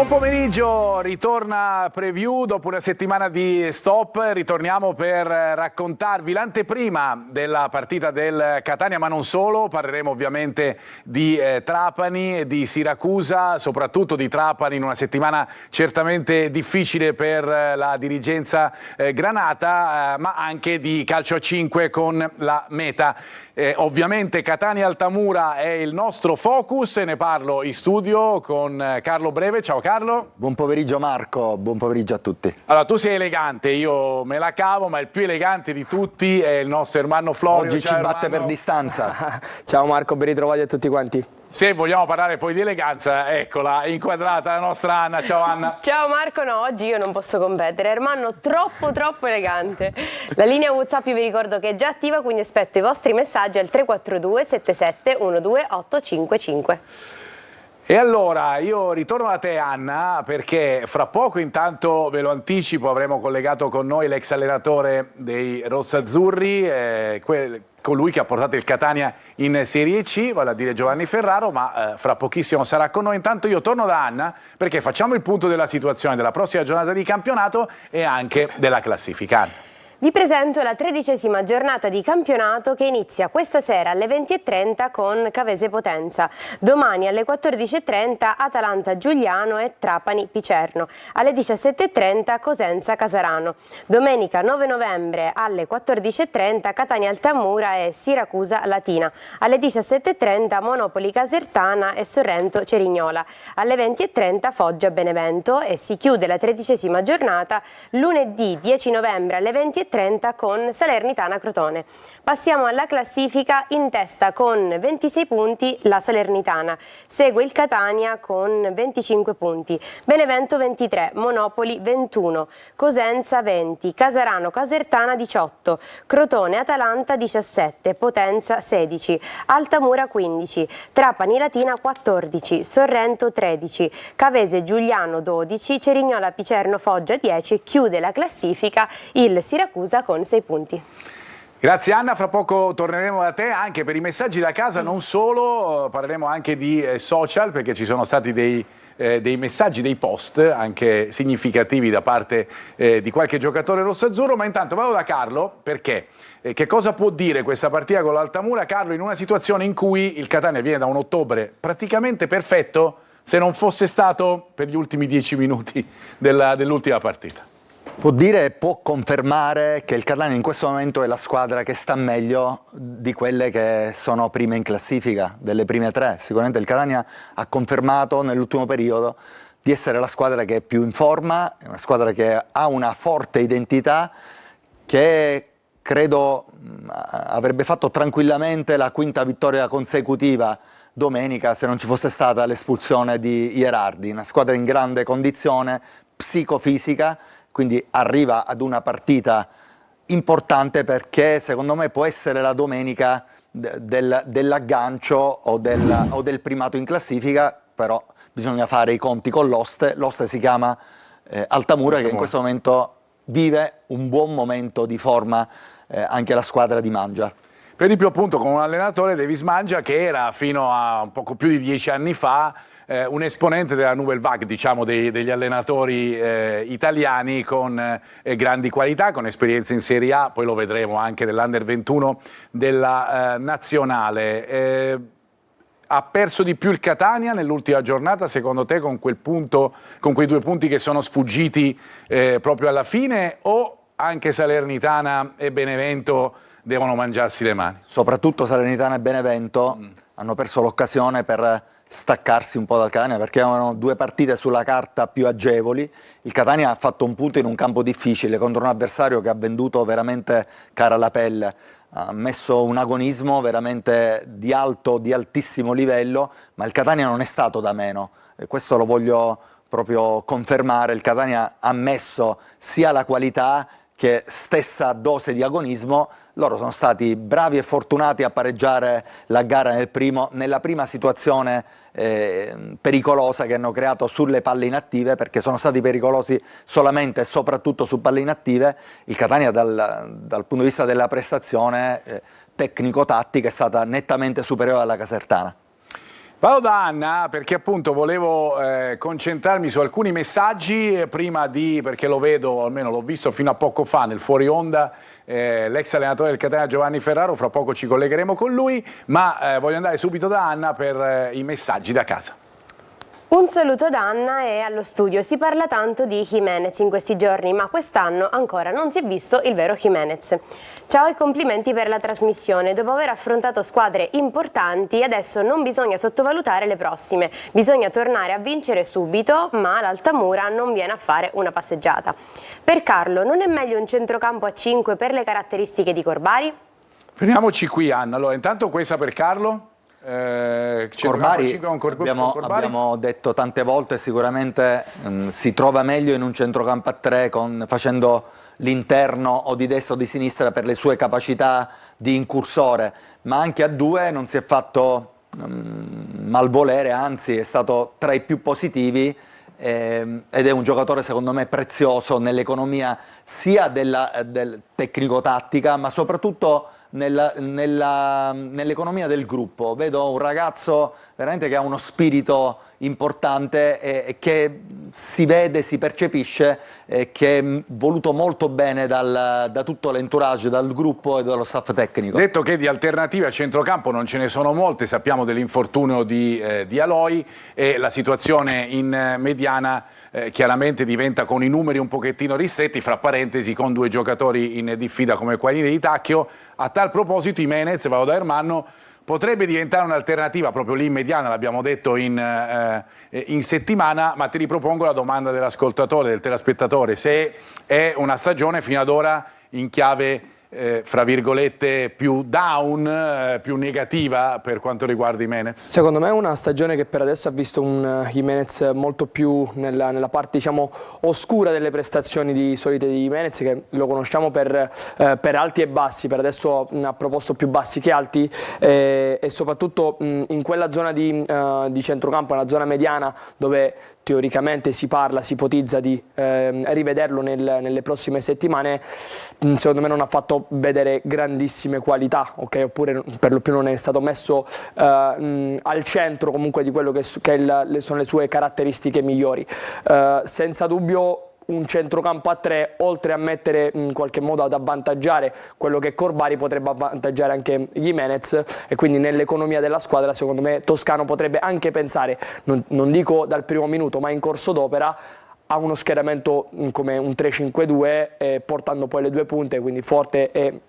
Buon pomeriggio, ritorna Preview dopo una settimana di stop. Ritorniamo per raccontarvi l'anteprima della partita del Catania, ma non solo. Parleremo ovviamente di Trapani, di Siracusa, soprattutto di Trapani, in una settimana certamente difficile per la dirigenza granata, ma anche di calcio a 5 con la Meta. Ovviamente Catania-Altamura è il nostro focus e ne parlo in studio con Carlo Breve. Ciao Carlo. Buon pomeriggio Marco, buon pomeriggio a tutti. Allora, tu sei elegante, io me la cavo, ma il più elegante di tutti è il nostro Ermanno Florio. Oggi Ciao, ci batte Ermanno. per distanza. Ciao Marco, ben ritrovati a tutti quanti. Se vogliamo parlare poi di eleganza, eccola, inquadrata la nostra Anna. Ciao Anna. Ciao Marco, no, oggi io non posso competere, Ermanno troppo elegante. La linea WhatsApp vi ricordo che è già attiva, quindi aspetto i vostri messaggi al 342 77 12 855. E allora io ritorno da te Anna, perché fra poco, intanto ve lo anticipo, avremo collegato con noi l'ex allenatore dei rossazzurri, colui che ha portato il Catania in Serie C, vale a dire Giovanni Ferraro, ma fra pochissimo sarà con noi. Intanto io torno da Anna perché facciamo il punto della situazione della prossima giornata di campionato e anche della classifica. Vi presento la 13ª giornata di campionato che inizia questa sera alle 20:30 con Cavese Potenza. Domani alle 14:30 Atalanta Giuliano e Trapani Picerno. Alle 17:30 Cosenza Casarano. Domenica 9 novembre alle 14:30 Catania Altamura e Siracusa Latina. Alle 17:30 Monopoli Casertana e Sorrento Cerignola. Alle 20:30 Foggia Benevento e si chiude la 13ª giornata lunedì 10 novembre alle 20:30 con Salernitana Crotone. Passiamo alla classifica. In testa con 26 punti la Salernitana, segue il Catania con 25 punti, Benevento 23, Monopoli 21, Cosenza 20, Casarano Casertana 18, Crotone Atalanta 17, Potenza 16, Altamura 15, Trapani Latina 14, Sorrento 13, Cavese Giuliano 12, Cerignola Picerno Foggia 10 e chiude la classifica il Siracusa con 6 punti. Grazie Anna, fra poco torneremo da te anche per i messaggi da casa, non solo, parleremo anche di social perché ci sono stati dei messaggi, dei post anche significativi da parte di qualche giocatore rossazzurro, ma intanto vado da Carlo perché che cosa può dire questa partita con l'Altamura, Carlo, in una situazione in cui il Catania viene da un ottobre praticamente perfetto se non fosse stato per gli ultimi 10 minuti dell'ultima partita? Può dire e può confermare che il Catania in questo momento è la squadra che sta meglio di quelle che sono prime in classifica, delle prime tre. Sicuramente il Catania ha confermato nell'ultimo periodo di essere la squadra che è più in forma, è una squadra che ha una forte identità, che credo avrebbe fatto tranquillamente la quinta vittoria consecutiva domenica se non ci fosse stata l'espulsione di Ierardi. Una squadra in grande condizione psicofisica, quindi arriva ad una partita importante perché secondo me può essere la domenica dell'aggancio o del primato in classifica, però bisogna fare i conti con l'oste. L'oste si chiama Altamura, che in questo momento vive un buon momento di forma, anche la squadra di Mangia. Per di più appunto con un allenatore, Davis Mangia, che era fino a un poco più di 10 anni fa un esponente della Nouvelle Vague, diciamo, degli allenatori italiani con grandi qualità, con esperienze in Serie A, poi lo vedremo anche nell'Under 21 della nazionale. Ha perso di più il Catania nell'ultima giornata, secondo te, con quei 2 punti che sono sfuggiti proprio alla fine, o anche Salernitana e Benevento devono mangiarsi le mani? Soprattutto Salernitana e Benevento hanno perso l'occasione per staccarsi un po' dal Catania, perché avevano 2 partite sulla carta più agevoli. Il Catania ha fatto un punto in un campo difficile contro un avversario che ha venduto veramente cara la pelle, ha messo un agonismo veramente di altissimo livello, ma il Catania non è stato da meno, e questo lo voglio proprio confermare. Il Catania ha messo sia la qualità che stessa dose di agonismo. Loro sono stati bravi e fortunati a pareggiare la gara nella prima situazione pericolosa che hanno creato sulle palle inattive, perché sono stati pericolosi solamente e soprattutto su palle inattive. Il Catania dal punto di vista della prestazione tecnico-tattica è stata nettamente superiore alla Casertana. Vado da Anna perché appunto volevo concentrarmi su alcuni messaggi prima perché lo vedo, almeno l'ho visto fino a poco fa nel fuori onda, l'ex allenatore del Catania Giovanni Ferraro, fra poco ci collegheremo con lui, ma voglio andare subito da Anna per i messaggi da casa. Un saluto da Anna e allo studio. Si parla tanto di Jimenez in questi giorni, ma quest'anno ancora non si è visto il vero Jimenez. Ciao e complimenti per la trasmissione. Dopo aver affrontato squadre importanti, adesso non bisogna sottovalutare le prossime. Bisogna tornare a vincere subito, ma l'Altamura non viene a fare una passeggiata. Per Carlo, non è meglio un centrocampo a 5 per le caratteristiche di Corbari? Fermiamoci qui, Anna. Allora, intanto questa per Carlo. Corbari, abbiamo detto tante volte, sicuramente si trova meglio in un centrocampo a 3 facendo l'interno o di destra o di sinistra per le sue capacità di incursore, ma anche a 2 non si è fatto malvolere, anzi è stato tra i più positivi ed è un giocatore secondo me prezioso nell'economia sia del tecnico-tattica, ma soprattutto nell'economia del gruppo. Vedo un ragazzo veramente che ha uno spirito importante e che si vede, si percepisce che è voluto molto bene da tutto l'entourage, dal gruppo e dallo staff tecnico. Detto che di alternative a centrocampo non ce ne sono molte, sappiamo dell'infortunio di Aloi e la situazione in mediana chiaramente diventa con i numeri un pochettino ristretti, fra parentesi con 2 giocatori in diffida come quelli di Tacchio. A tal proposito Jimenez, vado da Ermanno, potrebbe diventare un'alternativa proprio lì in mediana, l'abbiamo detto in settimana, ma ti ripropongo la domanda dell'ascoltatore, del telespettatore, se è una stagione fino ad ora in chiave fra virgolette più down, più negativa per quanto riguarda Jimenez? Secondo me è una stagione che per adesso ha visto un Jimenez molto più nella parte, diciamo, oscura delle prestazioni solite di Jimenez, che lo conosciamo per alti e bassi. Per adesso ha proposto più bassi che alti e soprattutto in quella zona di centrocampo, nella zona mediana, dove teoricamente si ipotizza di rivederlo nelle prossime settimane. Secondo me non ha fatto vedere grandissime qualità, okay? Oppure per lo più non è stato messo al centro comunque di quello che sono le sue caratteristiche migliori. Senza dubbio un centrocampo a 3, oltre a mettere in qualche modo ad avvantaggiare quello che Corbari, potrebbe avvantaggiare anche Jimenez, e quindi nell'economia della squadra secondo me Toscano potrebbe anche pensare, non dico dal primo minuto, ma in corso d'opera, a uno schieramento come un 3-5-2, portando poi le 2 punte, quindi Forte e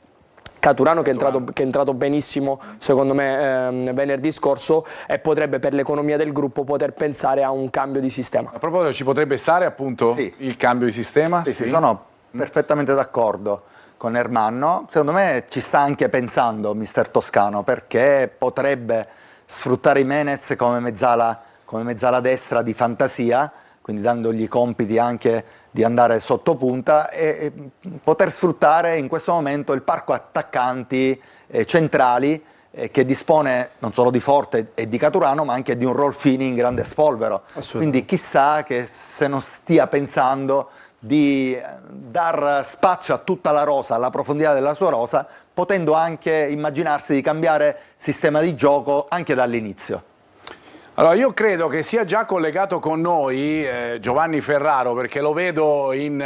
Caturano, che è entrato benissimo secondo me venerdì scorso, e potrebbe per l'economia del gruppo poter pensare a un cambio di sistema. A proposito, ci potrebbe stare appunto il cambio di sistema? Sì, sono perfettamente d'accordo con Ermanno. Secondo me ci sta anche pensando mister Toscano, perché potrebbe sfruttare Jimenez come mezzala destra di fantasia, quindi dandogli i compiti anche di andare sotto punta e poter sfruttare in questo momento il parco attaccanti centrali che dispone non solo di Forte e di Caturano, ma anche di un Rolfini in grande spolvero. Quindi chissà che se non stia pensando di dar spazio a tutta la rosa, alla profondità della sua rosa, potendo anche immaginarsi di cambiare sistema di gioco anche dall'inizio. Allora, io credo che sia già collegato con noi Giovanni Ferraro, perché lo vedo in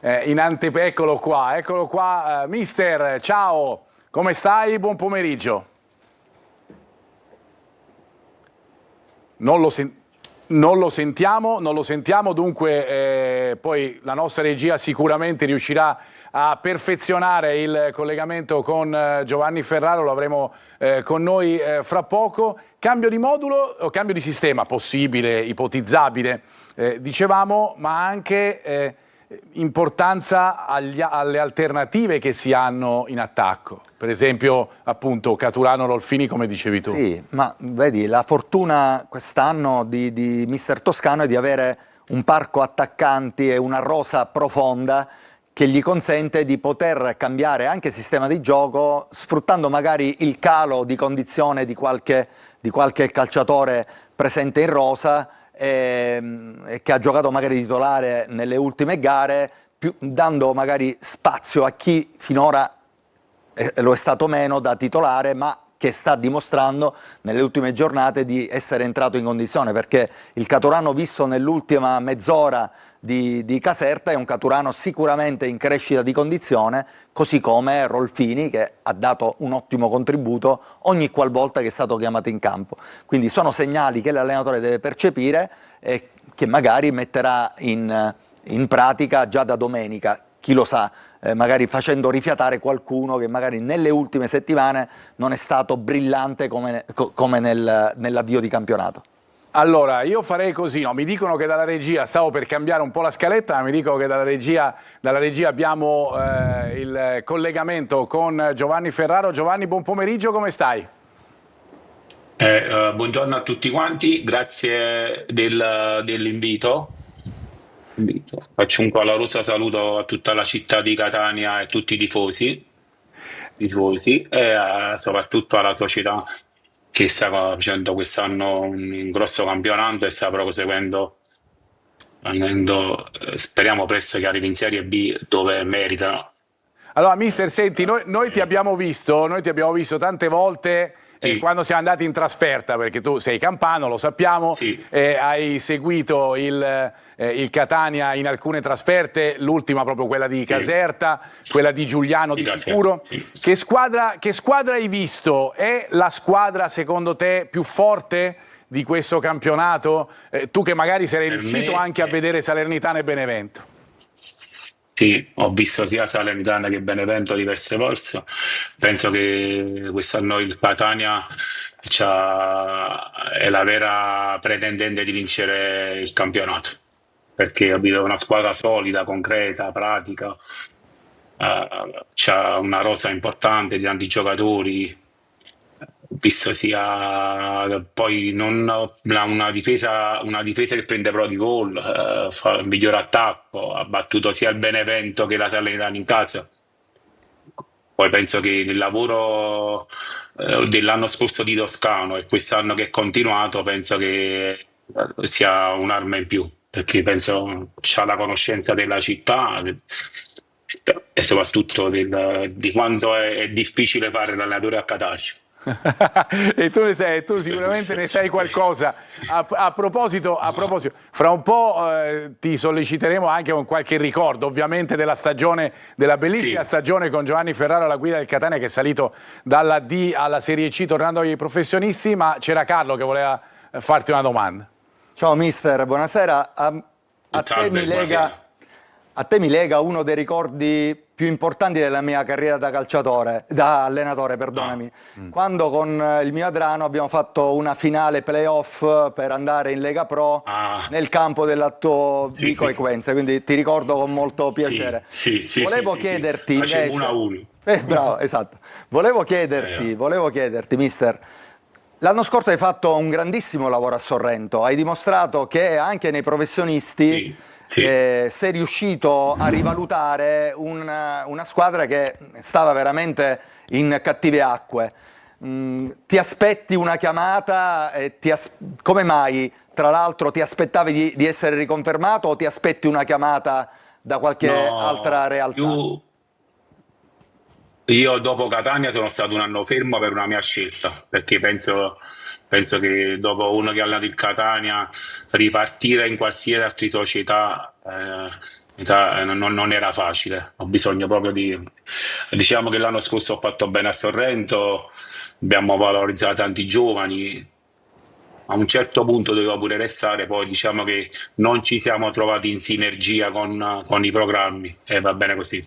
eccolo qua, mister, ciao, come stai? Buon pomeriggio. Non lo sentiamo, dunque poi la nostra regia sicuramente riuscirà a perfezionare il collegamento con Giovanni Ferraro, lo avremo con noi fra poco. Cambio di modulo o cambio di sistema possibile, ipotizzabile, dicevamo, ma anche importanza alle alternative che si hanno in attacco. Per esempio, appunto, Caturano, Rolfini, come dicevi tu. Sì, ma vedi, la fortuna quest'anno di mister Toscano è di avere un parco attaccanti e una rosa profonda che gli consente di poter cambiare anche sistema di gioco, sfruttando magari il calo di condizione di qualche calciatore presente in rosa che ha giocato magari titolare nelle ultime gare, dando magari spazio a chi finora lo è stato meno da titolare, ma che sta dimostrando nelle ultime giornate di essere entrato in condizione, perché il Caturano visto nell'ultima mezz'ora di Caserta è un Caturano sicuramente in crescita di condizione, così come Rolfini, che ha dato un ottimo contributo ogni qualvolta che è stato chiamato in campo. Quindi sono segnali che l'allenatore deve percepire e che magari metterà in pratica già da domenica, chi lo sa, magari facendo rifiatare qualcuno che magari nelle ultime settimane non è stato brillante come nell'avvio di campionato. Allora, io farei così, no? Mi dicono che dalla regia, stavo per cambiare un po' la scaletta, ma mi dicono che dalla regia abbiamo il collegamento con Giovanni Ferraro. Giovanni, buon pomeriggio, come stai? Buongiorno a tutti quanti, grazie dell'invito. Faccio un caloroso saluto a tutta la città di Catania e tutti i tifosi e soprattutto alla società che sta facendo quest'anno un grosso campionato e sta proseguendo, speriamo presto che arrivi in Serie B dove merita. Allora, mister, senti, noi ti abbiamo visto tante volte Sì. quando siamo andati in trasferta, perché tu sei campano, lo sappiamo, Sì. hai seguito il Catania in alcune trasferte, l'ultima proprio quella di Sì. Caserta, quella di Giuliano di Caserta, sicuro. sì. Che squadra hai visto? È la squadra secondo te più forte di questo campionato? Tu che magari sei Per riuscito me, anche a vedere Salernitana e Benevento. Sì, ho visto sia Salernitana che Benevento diverse volte. Penso che quest'anno il Catania è la vera pretendente di vincere il campionato, perché ho visto una squadra solida, concreta, pratica, c'ha una rosa importante di tanti giocatori. Visto sia poi una difesa che prende però di gol, fa il miglior attacco, ha battuto sia il Benevento che la Salernitana in casa. Poi penso che il lavoro dell'anno scorso di Toscano e quest'anno che è continuato, penso che sia un'arma in più, perché penso c'ha la conoscenza della città e soprattutto di quanto è difficile fare l'allenatore a Catania. E tu sicuramente ne sai qualcosa. A proposito, fra un po' ti solleciteremo anche con qualche ricordo, ovviamente della bellissima Sì. stagione con Giovanni Ferraro alla guida del Catania, che è salito dalla D alla Serie C tornando ai professionisti, ma c'era Carlo che voleva farti una domanda. Ciao mister, buonasera. Salve, buonasera. A te mi lega uno dei ricordi più importanti della mia carriera da allenatore, perdonami. Quando con il mio Adrano abbiamo fatto una finale playoff per andare in Lega Pro nel campo dell'Atto Sì, Vico sì. Equense, quindi ti ricordo con molto piacere. Sì, Volevo sì. chiederti Facevo invece... 1-1. bravo, esatto. Volevo chiederti, mister, l'anno scorso hai fatto un grandissimo lavoro a Sorrento, hai dimostrato che anche nei professionisti Sì. sei riuscito a rivalutare una squadra che stava veramente in cattive acque. Ti aspetti una chiamata? Come mai, tra l'altro, ti aspettavi di essere riconfermato o ti aspetti una chiamata da qualche altra realtà? Io dopo Catania sono stato un anno fermo per una mia scelta, perché penso che dopo uno che ha allenato il Catania ripartire in qualsiasi altra società non era facile. Ho bisogno proprio diciamo che l'anno scorso ho fatto bene a Sorrento, abbiamo valorizzato tanti giovani. A un certo punto dovevo pure restare, poi diciamo che non ci siamo trovati in sinergia con i programmi e va bene così.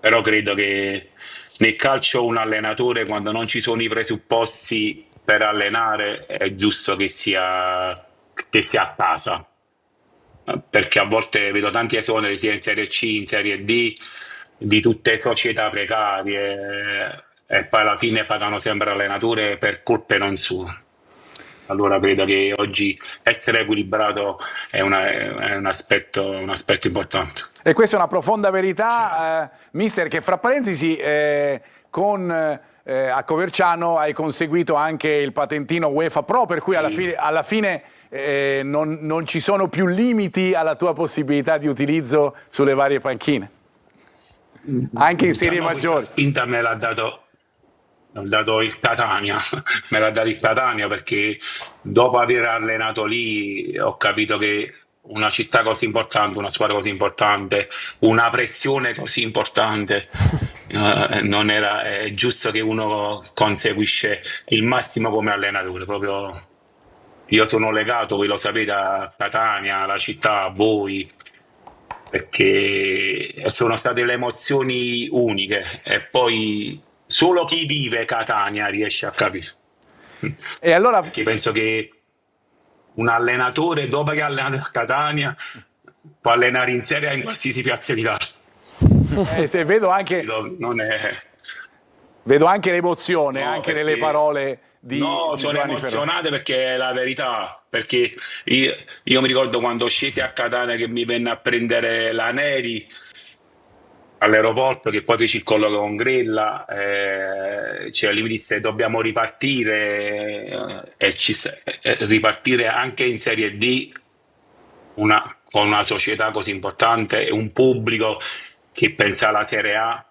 Però credo che nel calcio un allenatore, quando non ci sono i presupposti per allenare, è giusto che sia a casa, perché a volte vedo tanti esoneri sia in Serie C, in Serie D, di tutte società precarie e poi alla fine pagano sempre l'allenatore per colpe non sue. Allora credo che oggi essere equilibrato è un aspetto importante. E questa è una profonda verità, mister, che fra parentesi a Coverciano hai conseguito anche il patentino UEFA Pro, per cui alla fine non ci sono più limiti alla tua possibilità di utilizzo sulle varie panchine, anche in serie maggiori. Questa spinta me l'ha dato l'ha dato il Catania, me l'ha dato il Catania perché dopo aver allenato lì ho capito che una città così importante, una squadra così importante, una pressione così importante, non era, è giusto che uno conseguisce il massimo come allenatore. Proprio io sono legato, voi lo sapete, a Catania, alla città, a voi, perché sono state le emozioni uniche e poi solo chi vive Catania riesce a capire. E allora Perché penso che un allenatore, dopo che ha allenato a Catania, può allenare in Serie A in qualsiasi piazza d'Italia. se Non è... vedo anche l'emozione, No, anche nelle perché parole no, di sono Giovanni Ferraro. emozionato perché è la verità. Perché io mi ricordo quando scesi a Catania che mi venne a prendere la Neri all'aeroporto, che poi feci il colloquio con Grella, cioè lui mi disse dobbiamo ripartire ripartire anche in Serie D con una società così importante e un pubblico che pensa alla Serie A.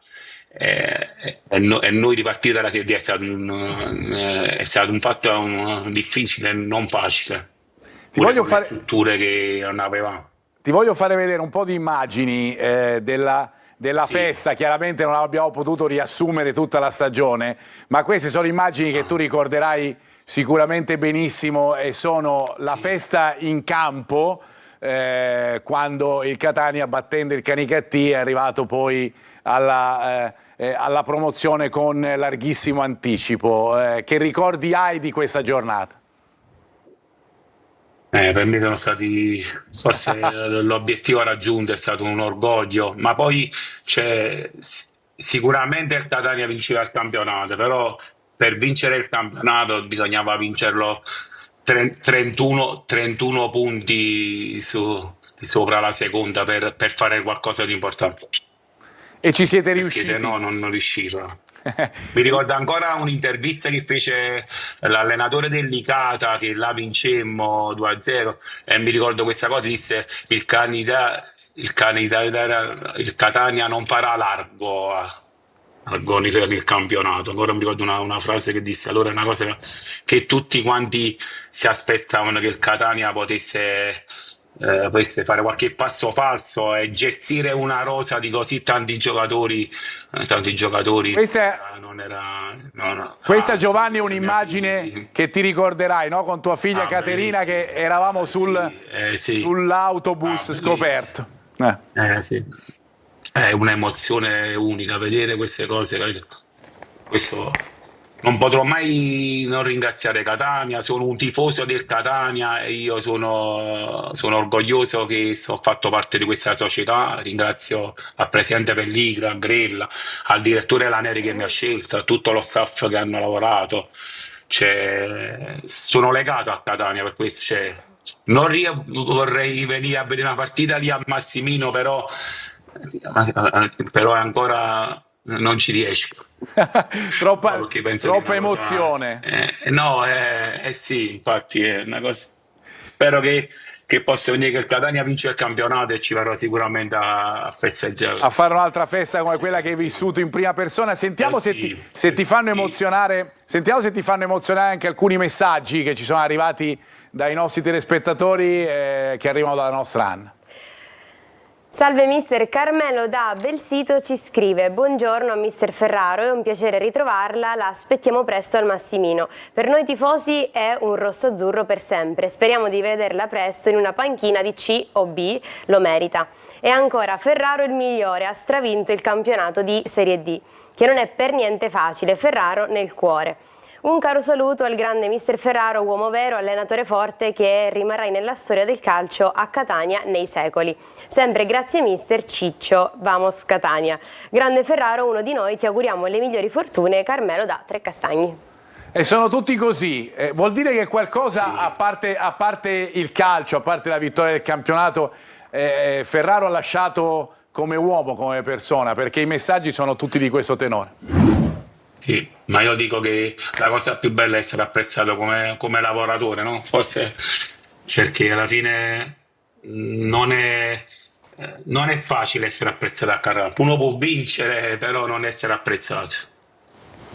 E noi ripartire dalla Serie D è stato un fatto difficile, non facile. Ti Pure voglio con le fare, strutture che non avevamo. ti voglio fare vedere un po' di immagini della Sì. festa. Chiaramente non abbiamo potuto riassumere tutta la stagione, ma queste sono immagini che tu ricorderai sicuramente benissimo e sono la festa in campo quando il Catania, battendo il Canicattì, è arrivato poi alla promozione con larghissimo anticipo. Che ricordi hai di questa giornata? Per me sono stati, forse l'obiettivo raggiunto è stato un orgoglio, ma poi sicuramente il Catania vinceva il campionato, però per vincere il campionato bisognava vincerlo 31 punti sopra la seconda per fare qualcosa di importante, E ci siete perché riusciti? se no non riusciva. Mi ricordo ancora un'intervista che fece l'allenatore del Licata, che là vincemmo 2-0, e mi ricordo questa cosa, disse il Catania non farà largo nel campionato. Ancora mi ricordo una frase che disse, allora è una cosa che tutti quanti si aspettavano, che il Catania potesse fare qualche passo falso e gestire una rosa di così tanti giocatori, Questa è, non era, no, questa, anzi, Giovanni, è questa è mia un'immagine figlia, sì. che ti ricorderai, no? Con tua figlia Caterina, Bellissimo. che eravamo Sì. sull'autobus Bellissimo. scoperto. Sì. È un'emozione unica vedere queste cose, capito? Questo non potrò mai non ringraziare Catania, sono un tifoso del Catania e io sono orgoglioso che ho fatto parte di questa società. Ringrazio al presidente Pelligra, a Grella, al direttore Laneri che mi ha scelto, a tutto lo staff che hanno lavorato. Sono legato a Catania per questo. Non vorrei venire a vedere una partita lì a Massimino, però ancora non ci riesco. troppa Perché penso che è una emozione. no, sì, infatti è una cosa. Spero che possa venire, che il Catania vince il campionato e ci verrò sicuramente a festeggiare. A fare un'altra festa come quella che hai vissuto in prima persona. Sentiamo se ti fanno emozionare. Sentiamo se ti fanno emozionare anche alcuni messaggi che ci sono arrivati dai nostri telespettatori che arrivano dalla nostra Anna. Salve mister, Carmelo da Belsito ci scrive: buongiorno a mister Ferraro, è un piacere ritrovarla, la aspettiamo presto al Massimino. Per noi tifosi è un rosso-azzurro per sempre, speriamo di vederla presto in una panchina di C o B, lo merita. E ancora, Ferraro il migliore, ha stravinto il campionato di Serie D, che non è per niente facile, Ferraro nel cuore. Un caro saluto al grande mister Ferraro, uomo vero, allenatore forte che rimarrà nella storia del calcio a Catania nei secoli. Sempre grazie mister Ciccio, vamos Catania. Grande Ferraro, uno di noi, ti auguriamo le migliori fortune. Carmelo da Trecastagni. E sono tutti così. Vuol dire che qualcosa, a parte il calcio, a parte la vittoria del campionato, Ferraro ha lasciato come uomo, come persona, perché i messaggi sono tutti di questo tenore. Sì, ma io dico che la cosa più bella è essere apprezzato come lavoratore, no? Forse perché alla fine non è facile essere apprezzato a Carrara. Uno può vincere, però non essere apprezzato.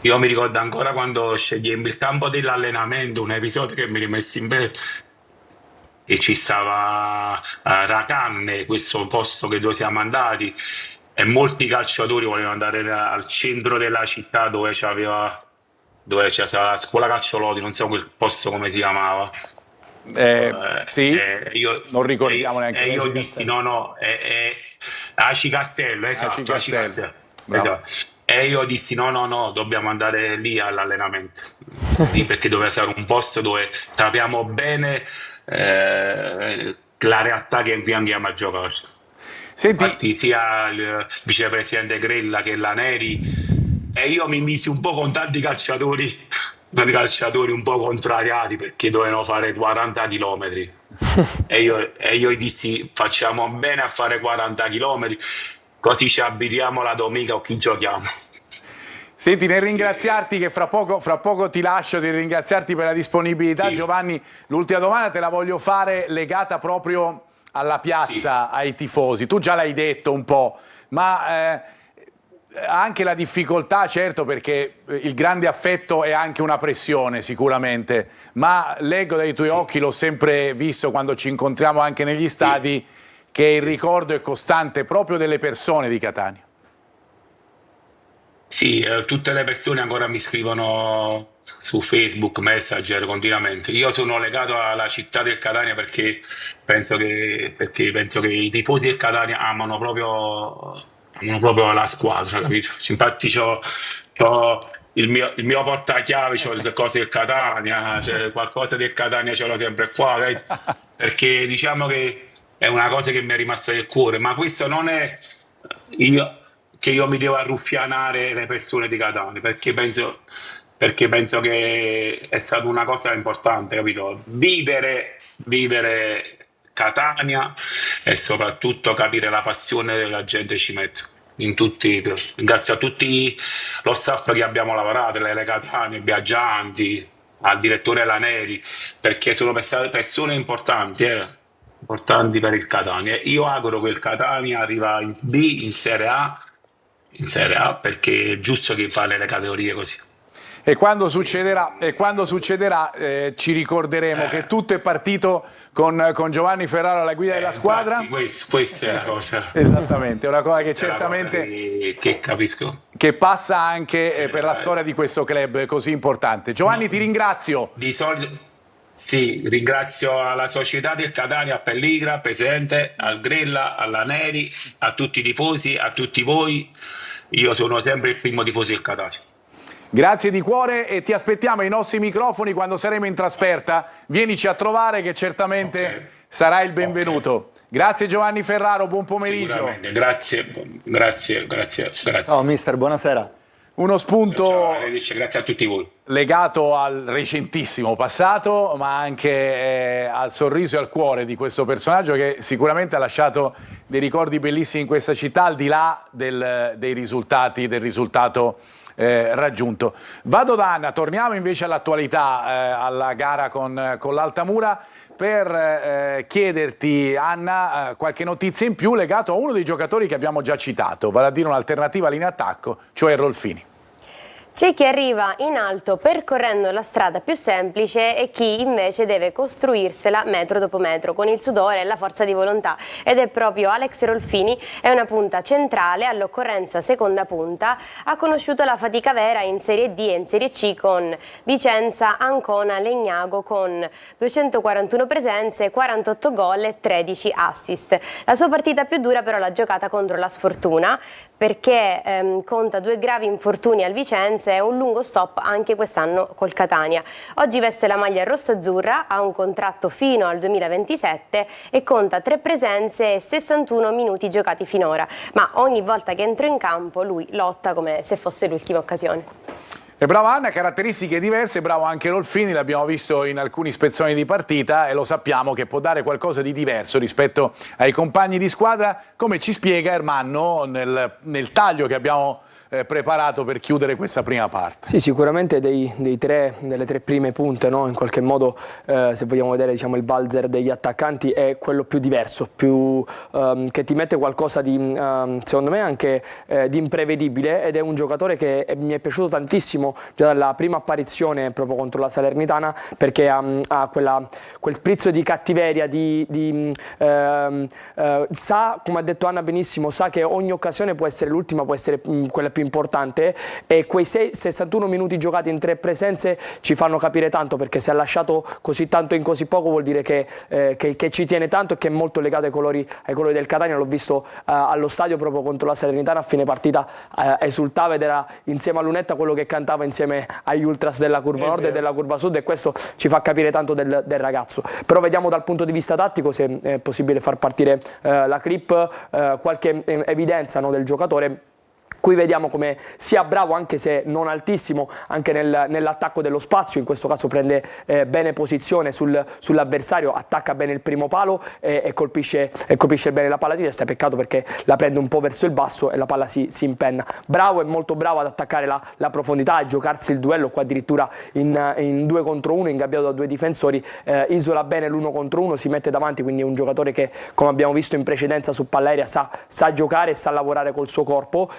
Io mi ricordo ancora quando scegliemmo il campo dell'allenamento, un episodio che mi rimesse in mente, e ci stava Racanne, questo posto dove siamo andati, e molti calciatori volevano andare al centro della città dove c'era la scuola calcioloti, non so quel posto come si chiamava. Sì, Io, non ricordiamo e neanche. io dissi no, no, Aci Castello, esatto, Aci Aci Castello. Castello, Bravo. esatto. E io dissi no, no, no, dobbiamo andare lì all'allenamento, sì, perché doveva essere un posto dove capiamo bene la realtà che andiamo a giocare. Senti, Infatti sia il vicepresidente Grella che la Neri, e io mi misi un po' con tanti calciatori un po' contrariati perché dovevano fare 40 chilometri. E io dissi facciamo bene a fare 40 chilometri, così ci abitiamo la domenica o chi giochiamo. senti, nel ringraziarti, che fra poco ti lascio, di ringraziarti per la disponibilità, Sì. Giovanni, l'ultima domanda te la voglio fare legata proprio alla piazza, ai tifosi. Tu già l'hai detto un po', ma anche la difficoltà, certo, perché il grande affetto è anche una pressione sicuramente, ma leggo dai tuoi occhi, l'ho sempre visto quando ci incontriamo anche negli stadi, che il ricordo è costante proprio delle persone di Catania. Sì, tutte le persone ancora mi scrivono su Facebook, Messenger continuamente. Io sono legato alla città del Catania perché penso che i tifosi del Catania amano proprio la squadra, capito? Infatti c'ho il mio portachiavi, c'ho le cose del Catania, cioè qualcosa del Catania ce l'ho sempre qua, capito? Perché diciamo che è una cosa che mi è rimasta nel cuore, ma questo non è che io mi devo arruffianare le persone di Catania, perché penso che è stata una cosa importante, capito? Vivere Catania e soprattutto capire la passione che la gente ci mette. Grazie a tutti lo staff che abbiamo lavorato, le Catania, i viaggianti, al direttore Laneri, perché sono persone importanti per il Catania. Io auguro che il Catania arriva in B, in Serie A, perché è giusto che fa le categorie così. E quando succederà, ci ricorderemo che tutto è partito con Giovanni Ferraro alla guida della squadra. Infatti, questa è la cosa. Esattamente, è una cosa che Questa è la cosa certamente che capisco. che passa anche per la storia di questo club così importante. Giovanni, ti ringrazio. Di solito, sì, ringrazio la società del Catania, a Pelligra, presidente, al Grella, alla Neri, a tutti i tifosi, a tutti voi. Io sono sempre il primo tifoso del Catania. Grazie di cuore e ti aspettiamo ai nostri microfoni quando saremo in trasferta. Vienici a trovare che certamente sarai il benvenuto. Grazie Giovanni Ferraro, buon pomeriggio. Sicuramente, grazie. Ciao mister, buonasera. Uno spunto Ciao, arrivederci, grazie a tutti voi. legato al recentissimo passato, ma anche al sorriso e al cuore di questo personaggio che sicuramente ha lasciato dei ricordi bellissimi in questa città, al di là del risultato raggiunto. Vado da Anna, torniamo invece all'attualità, alla gara con l'Altamura, per chiederti, Anna, qualche notizia in più legato a uno dei giocatori che abbiamo già citato, vale a dire un'alternativa linea attacco, cioè Rolfini. C'è chi arriva in alto percorrendo la strada più semplice e chi invece deve costruirsela metro dopo metro con il sudore e la forza di volontà, ed è proprio Alex Rolfini, è una punta centrale, all'occorrenza seconda punta, ha conosciuto la fatica vera in Serie D e in Serie C con Vicenza, Ancona, Legnago, con 241 presenze, 48 gol e 13 assist. La sua partita più dura però l'ha giocata contro la Sfortuna, perché conta 2 gravi infortuni al Vicenza e un lungo stop anche quest'anno col Catania. Oggi veste la maglia rosso-azzurra, ha un contratto fino al 2027 e conta 3 presenze e 61 minuti giocati finora, ma ogni volta che entra in campo lui lotta come se fosse l'ultima occasione. E brava Anna, caratteristiche diverse, bravo anche Rolfini, l'abbiamo visto in alcuni spezzoni di partita e lo sappiamo che può dare qualcosa di diverso rispetto ai compagni di squadra, come ci spiega Ermanno nel taglio che abbiamo preparato per chiudere questa prima parte. Sì, sicuramente delle tre prime punte, no? In qualche modo, se vogliamo vedere, diciamo, il valzer degli attaccanti è quello più diverso, che ti mette qualcosa di, secondo me, anche di imprevedibile, ed è un giocatore che mi è piaciuto tantissimo già dalla prima apparizione proprio contro la Salernitana, perché ha quel sprizzo di cattiveria, sa, come ha detto Anna benissimo, sa che ogni occasione può essere l'ultima, può essere quella più importante, e quei 61 minuti giocati in 3 presenze ci fanno capire tanto, perché se ha lasciato così tanto in così poco vuol dire che ci tiene tanto e che è molto legato ai colori del Catania. L'ho visto allo stadio proprio contro la Salernitana, a fine partita esultava ed era insieme a Lunetta quello che cantava insieme agli ultras della curva nord e della curva sud, e questo ci fa capire tanto del ragazzo. Però vediamo dal punto di vista tattico, se è possibile far partire la clip, qualche evidenza, no, del giocatore. Qui vediamo come sia bravo, anche se non altissimo, anche nell'attacco dello spazio. In questo caso prende bene posizione sull'avversario, attacca bene il primo palo e colpisce bene la palla di testa. Peccato perché la prende un po' verso il basso e la palla si impenna. Bravo, è molto bravo ad attaccare la profondità, a giocarsi il duello, qua addirittura in 2 contro 1, ingabbiato da 2 difensori, isola bene l'1 contro 1, si mette davanti, quindi è un giocatore che, come abbiamo visto in precedenza su palla aerea, sa giocare e sa lavorare col suo corpo.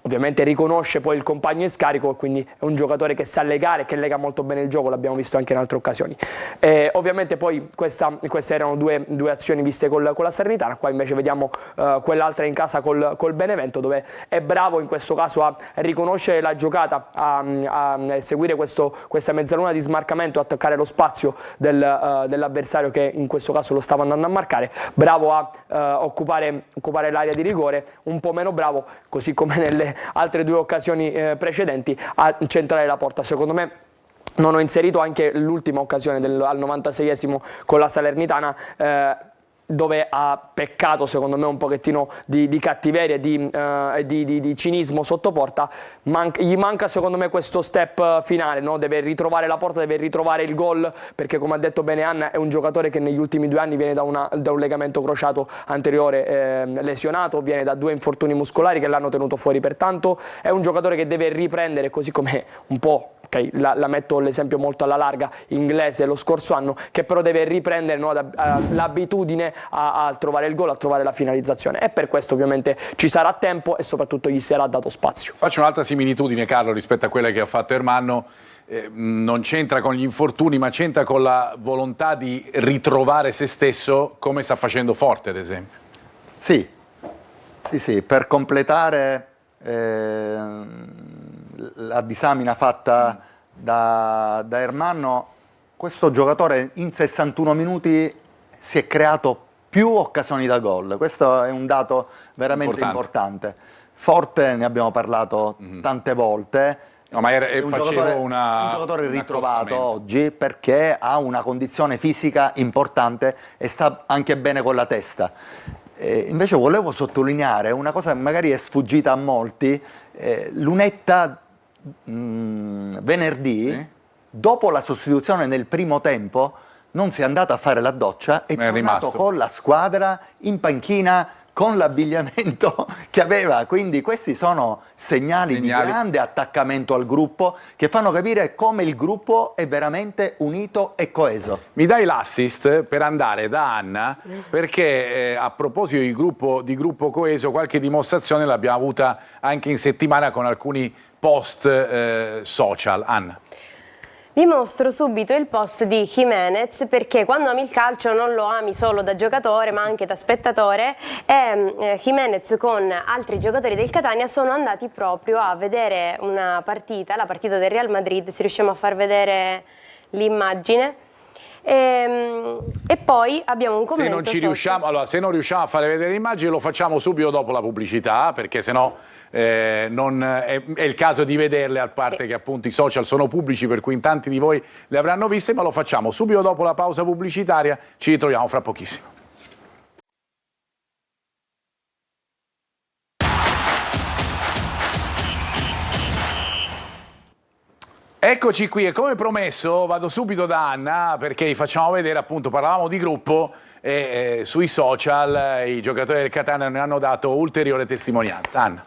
Ovviamente riconosce poi il compagno in scarico, e quindi è un giocatore che sa legare, che lega molto bene il gioco, l'abbiamo visto anche in altre occasioni. Ovviamente poi queste erano due azioni viste con la Salernitana. Qua invece vediamo quell'altra in casa col Benevento, dove è bravo in questo caso a riconoscere la giocata, a seguire questa mezzaluna di smarcamento, a attaccare lo spazio dell'avversario, che in questo caso lo stava andando a marcare. Bravo a occupare l'area di rigore, un po' meno bravo, così come nelle altre 2 occasioni precedenti, a centrare la porta. Secondo me non ho inserito anche l'ultima occasione al 96esimo con la Salernitana, dove ha peccato secondo me un pochettino di cattiveria e di cinismo sotto porta. Gli manca secondo me questo step finale, no? Deve ritrovare la porta, deve ritrovare il gol, perché come ha detto bene Anna è un giocatore che negli ultimi 2 anni viene da un legamento crociato anteriore lesionato, viene da 2 infortuni muscolari che l'hanno tenuto fuori per tanto. È un giocatore che deve riprendere, così come un po', okay, la metto l'esempio molto alla larga, inglese lo scorso anno, che però deve riprendere, no, l'abitudine a trovare il gol, a trovare la finalizzazione, e per questo ovviamente ci sarà tempo e soprattutto gli sarà dato spazio. Faccio un'altra similitudine, Carlo, rispetto a quella che ha fatto Ermanno. Non c'entra con gli infortuni, ma c'entra con la volontà di ritrovare se stesso, come sta facendo Forte, ad esempio. Sì, per completare la disamina fatta da Ermanno, questo giocatore in 61 minuti si è creato più occasioni da gol. Questo è un dato veramente importante. Forte, ne abbiamo parlato tante volte. No, ma è un giocatore ritrovato oggi, perché ha una condizione fisica importante e sta anche bene con la testa. Invece volevo sottolineare una cosa che magari è sfuggita a molti. Lunetta venerdì, dopo la sostituzione nel primo tempo, non si è andato a fare la doccia, è tornato con la squadra in panchina con l'abbigliamento che aveva. Quindi questi sono segnali di grande attaccamento al gruppo, che fanno capire come il gruppo è veramente unito e coeso. Mi dai l'assist per andare da Anna, perché a proposito di gruppo coeso, qualche dimostrazione l'abbiamo avuta anche in settimana con alcuni post social. Anna. Vi mostro subito il post di Jimenez, perché quando ami il calcio non lo ami solo da giocatore ma anche da spettatore, e Jimenez con altri giocatori del Catania sono andati proprio a vedere una partita, la partita del Real Madrid, se riusciamo a far vedere l'immagine. E poi abbiamo un commento. Se non riusciamo a fare vedere l'immagine, lo facciamo subito dopo la pubblicità, perché sennò è il caso di vederle, a parte che appunto i social sono pubblici, per cui in tanti di voi le avranno viste, ma lo facciamo subito dopo la pausa pubblicitaria. Ci ritroviamo fra pochissimo. Eccoci qui, e come promesso vado subito da Anna, perché vi facciamo vedere, appunto, parlavamo di gruppo e sui social i giocatori del Catania ne hanno dato ulteriore testimonianza. Anna.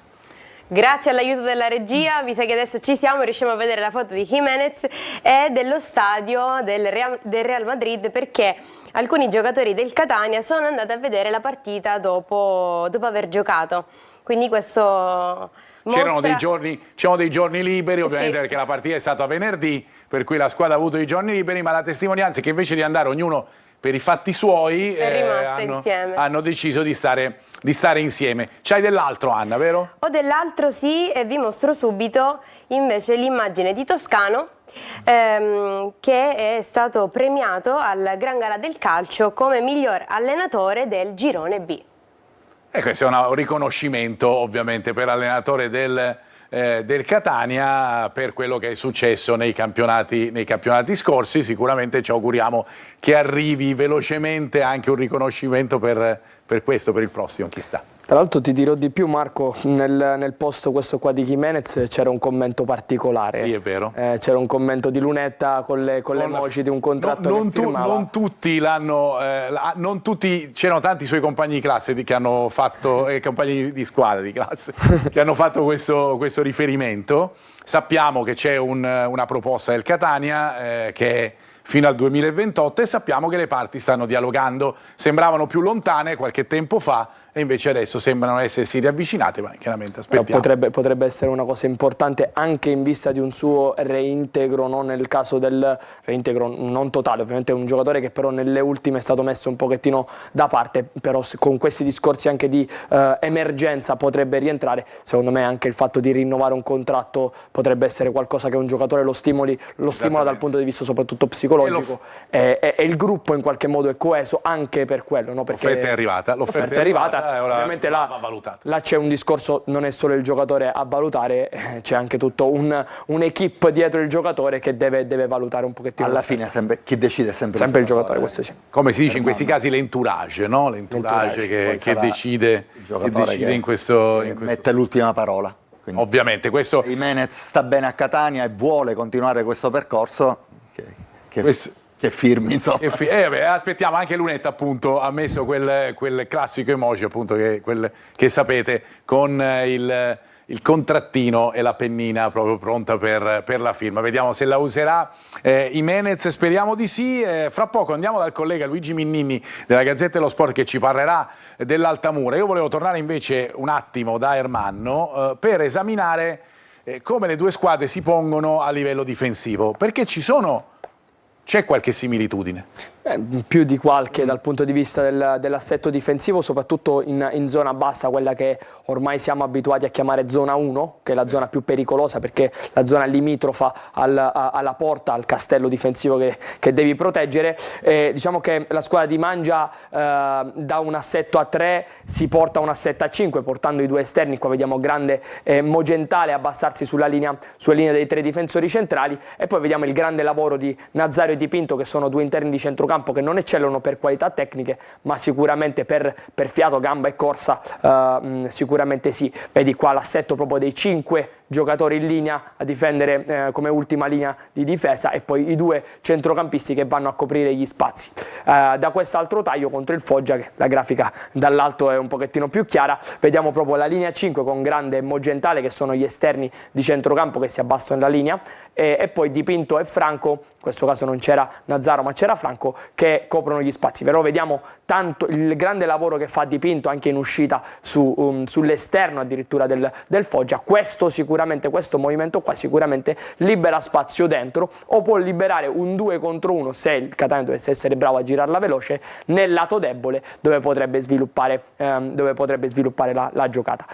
Grazie all'aiuto della regia, mi sa che adesso ci siamo e riusciamo a vedere la foto di Jimenez e dello stadio del Real Madrid, perché alcuni giocatori del Catania sono andati a vedere la partita dopo aver giocato. Quindi questo C'erano dei giorni liberi, ovviamente, Sì. perché la partita è stata venerdì, per cui la squadra ha avuto i giorni liberi, ma la testimonianza è che invece di andare ognuno per i fatti suoi, È rimasta insieme. hanno deciso di stare insieme. C'hai dell'altro, Anna, vero? Ho dell'altro, sì, e vi mostro subito invece l'immagine di Toscano, che è stato premiato al Gran Gala del Calcio come miglior allenatore del Girone B. E questo è un riconoscimento, ovviamente, per l'allenatore del Catania per quello che è successo nei campionati scorsi. Sicuramente ci auguriamo che arrivi velocemente anche un riconoscimento per questo, per il prossimo, chissà. Tra l'altro ti dirò di più, Marco, nel post questo qua di Jimenez c'era un commento particolare. Sì, è vero. C'era un commento di Lunetta con le emoji di un contratto che firmava. Non tutti l'hanno, non tutti, c'erano tanti suoi compagni di classe che hanno fatto, compagni di squadra di classe, che hanno fatto questo riferimento. Sappiamo che c'è una proposta del Catania che è fino al 2028 e sappiamo che le parti stanno dialogando, sembravano più lontane qualche tempo fa e invece adesso sembrano essersi riavvicinate, ma chiaramente aspettiamo. Potrebbe essere una cosa importante anche in vista di un suo reintegro, no? Nel caso del reintegro non totale, ovviamente è un giocatore che però nelle ultime è stato messo un pochettino da parte, però con questi discorsi anche di emergenza potrebbe rientrare. Secondo me anche il fatto di rinnovare un contratto potrebbe essere qualcosa che un giocatore lo stimola dal punto di vista soprattutto psicologico e il gruppo in qualche modo è coeso anche per quello, no? Perché l'offerta è arrivata. Ovviamente là c'è un discorso, non è solo il giocatore a valutare, c'è anche tutto un'equipe dietro il giocatore che deve valutare un pochettino. Alla fine chi decide è sempre il giocatore, questo sì. Come si dice in questi casi l'entourage, no? L'entourage che decide in questo mette l'ultima parola. Quindi, ovviamente questo Jimenez sta bene a Catania e vuole continuare questo percorso, che firmi, insomma. Aspettiamo, anche Lunetta appunto ha messo quel classico emoji appunto che sapete con il contrattino e la pennina proprio pronta per la firma. Vediamo se la userà Jimenez, speriamo di sì. Fra poco andiamo dal collega Luigi Minnini della Gazzetta dello Sport che ci parlerà dell'Altamura. Io volevo tornare invece un attimo da Ermanno per esaminare come le due squadre si pongono a livello difensivo, perché c'è qualche similitudine. Più di qualche dal punto di vista dell'assetto difensivo, soprattutto in zona bassa, quella che ormai siamo abituati a chiamare zona 1, che è la zona più pericolosa perché la zona limitrofa alla porta, al castello difensivo che devi proteggere. Diciamo che la squadra di Mangia da un assetto a 3 si porta a un assetto a 5, portando i due esterni, qua vediamo grande Mogentale abbassarsi sulla linea dei tre difensori centrali, e poi vediamo il grande lavoro di Nazario e Di Pinto, che sono due interni di centrocampo che non eccellono per qualità tecniche, ma sicuramente per fiato, gamba e corsa sicuramente sì. Vedi qua l'assetto proprio dei 5 giocatori in linea a difendere come ultima linea di difesa, e poi i due centrocampisti che vanno a coprire gli spazi. Da quest'altro taglio contro il Foggia, che la grafica dall'alto è un pochettino più chiara, vediamo proprio la linea 5 con grande Mogentale, che sono gli esterni di centrocampo che si abbassano la linea, e poi Di Pinto e Franco, in questo caso non c'era Nazzaro ma c'era Franco, che coprono gli spazi. Però vediamo tanto il grande lavoro che fa Di Pinto anche in uscita sull'esterno addirittura del Foggia. Questo movimento qua sicuramente libera spazio dentro, o può liberare un 2 contro 1 se il Catania dovesse essere bravo a girarla veloce nel lato debole dove potrebbe sviluppare la giocata.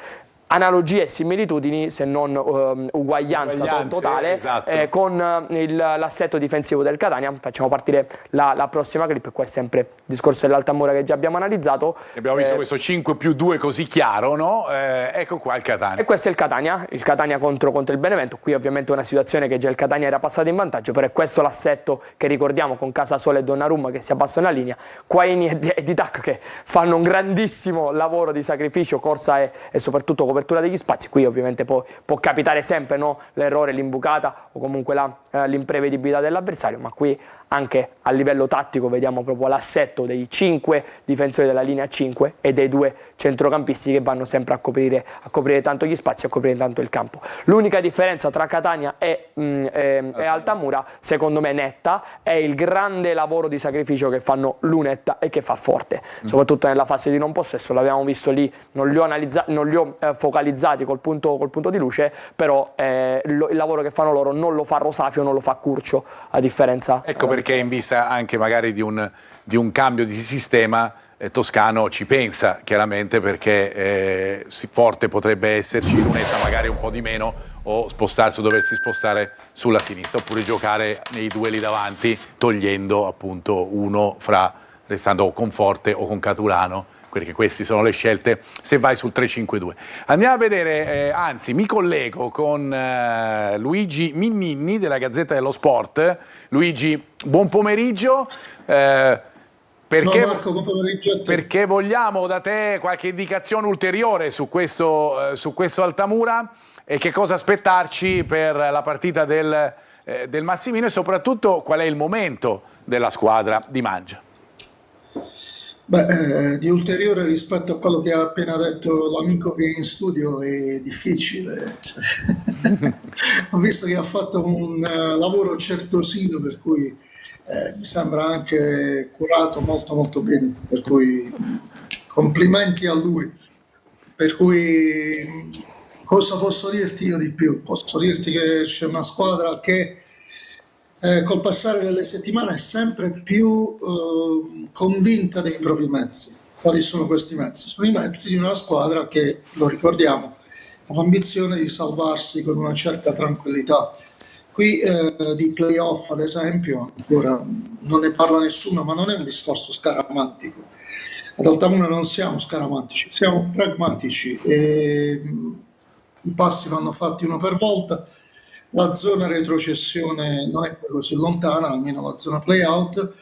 Analogie e similitudini, se non uguaglianza totale, esatto. Con l'assetto difensivo del Catania. Facciamo partire la prossima clip. Qua è sempre il discorso dell'Altamura che già abbiamo analizzato. Abbiamo visto questo 5+2 così chiaro, no? Ecco qua il Catania. E questo è il Catania contro il Benevento. Qui ovviamente una situazione che già il Catania era passato in vantaggio, però è questo l'assetto che ricordiamo, con Casasola e Donnarumma che si abbassano la linea, Quaini e Didac che fanno un grandissimo lavoro di sacrificio, corsa e soprattutto copertura copertura degli spazi. Qui ovviamente può capitare sempre, no, l'errore, l'imbucata o comunque l'imprevedibilità dell'avversario, ma qui anche a livello tattico vediamo proprio l'assetto dei 5 difensori della linea 5 e dei 2 centrocampisti che vanno sempre a coprire tanto gli spazi, a coprire tanto il campo. L'unica differenza tra Catania e Altamura, secondo me netta, è il grande lavoro di sacrificio che fanno Lunetta e che fa Forte, soprattutto nella fase di non possesso. L'abbiamo visto lì, non li ho focalizzati col punto di luce, però il lavoro che fanno loro non lo fa Rosafio, non lo fa Curcio, a differenza. Ecco perché in vista anche magari di un cambio di sistema, Toscano ci pensa chiaramente, perché Forte potrebbe esserci, Lunetta magari un po' di meno, o doversi spostare sulla sinistra, oppure giocare nei due lì davanti, togliendo appunto uno restando con Forte o con Caturano, perché queste sono le scelte se vai sul 3-5-2. Andiamo a vedere, anzi mi collego con Luigi Minnini della Gazzetta dello Sport. Luigi, buon pomeriggio. Perché, no Marco, buon pomeriggio a te. Perché vogliamo da te qualche indicazione ulteriore su questo Altamura, e che cosa aspettarci per la partita del Massimino, e soprattutto qual è il momento della squadra di Mangia. Di ulteriore rispetto a quello che ha appena detto l'amico che è in studio è difficile. Ho visto che ha fatto un lavoro certosino, per cui mi sembra anche curato molto molto bene, per cui complimenti a lui. Per cui cosa posso dirti io di più? Posso dirti che c'è una squadra che col passare delle settimane è sempre più convinta dei propri mezzi. Quali sono questi mezzi? Sono i mezzi di una squadra che, lo ricordiamo, ha l'ambizione di salvarsi con una certa tranquillità. Qui di playoff, ad esempio, ancora non ne parla nessuno, ma non è un discorso scaramantico. Ad Altamura non siamo scaramantici, siamo pragmatici. I passi vanno fatti uno per volta. La zona retrocessione non è così lontana, almeno la zona playout,